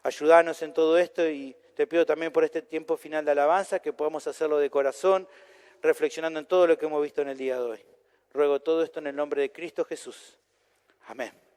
Ayúdanos en todo esto y te pido también por este tiempo final de alabanza que podamos hacerlo de corazón, reflexionando en todo lo que hemos visto en el día de hoy. Ruego todo esto en el nombre de Cristo Jesús. Amén.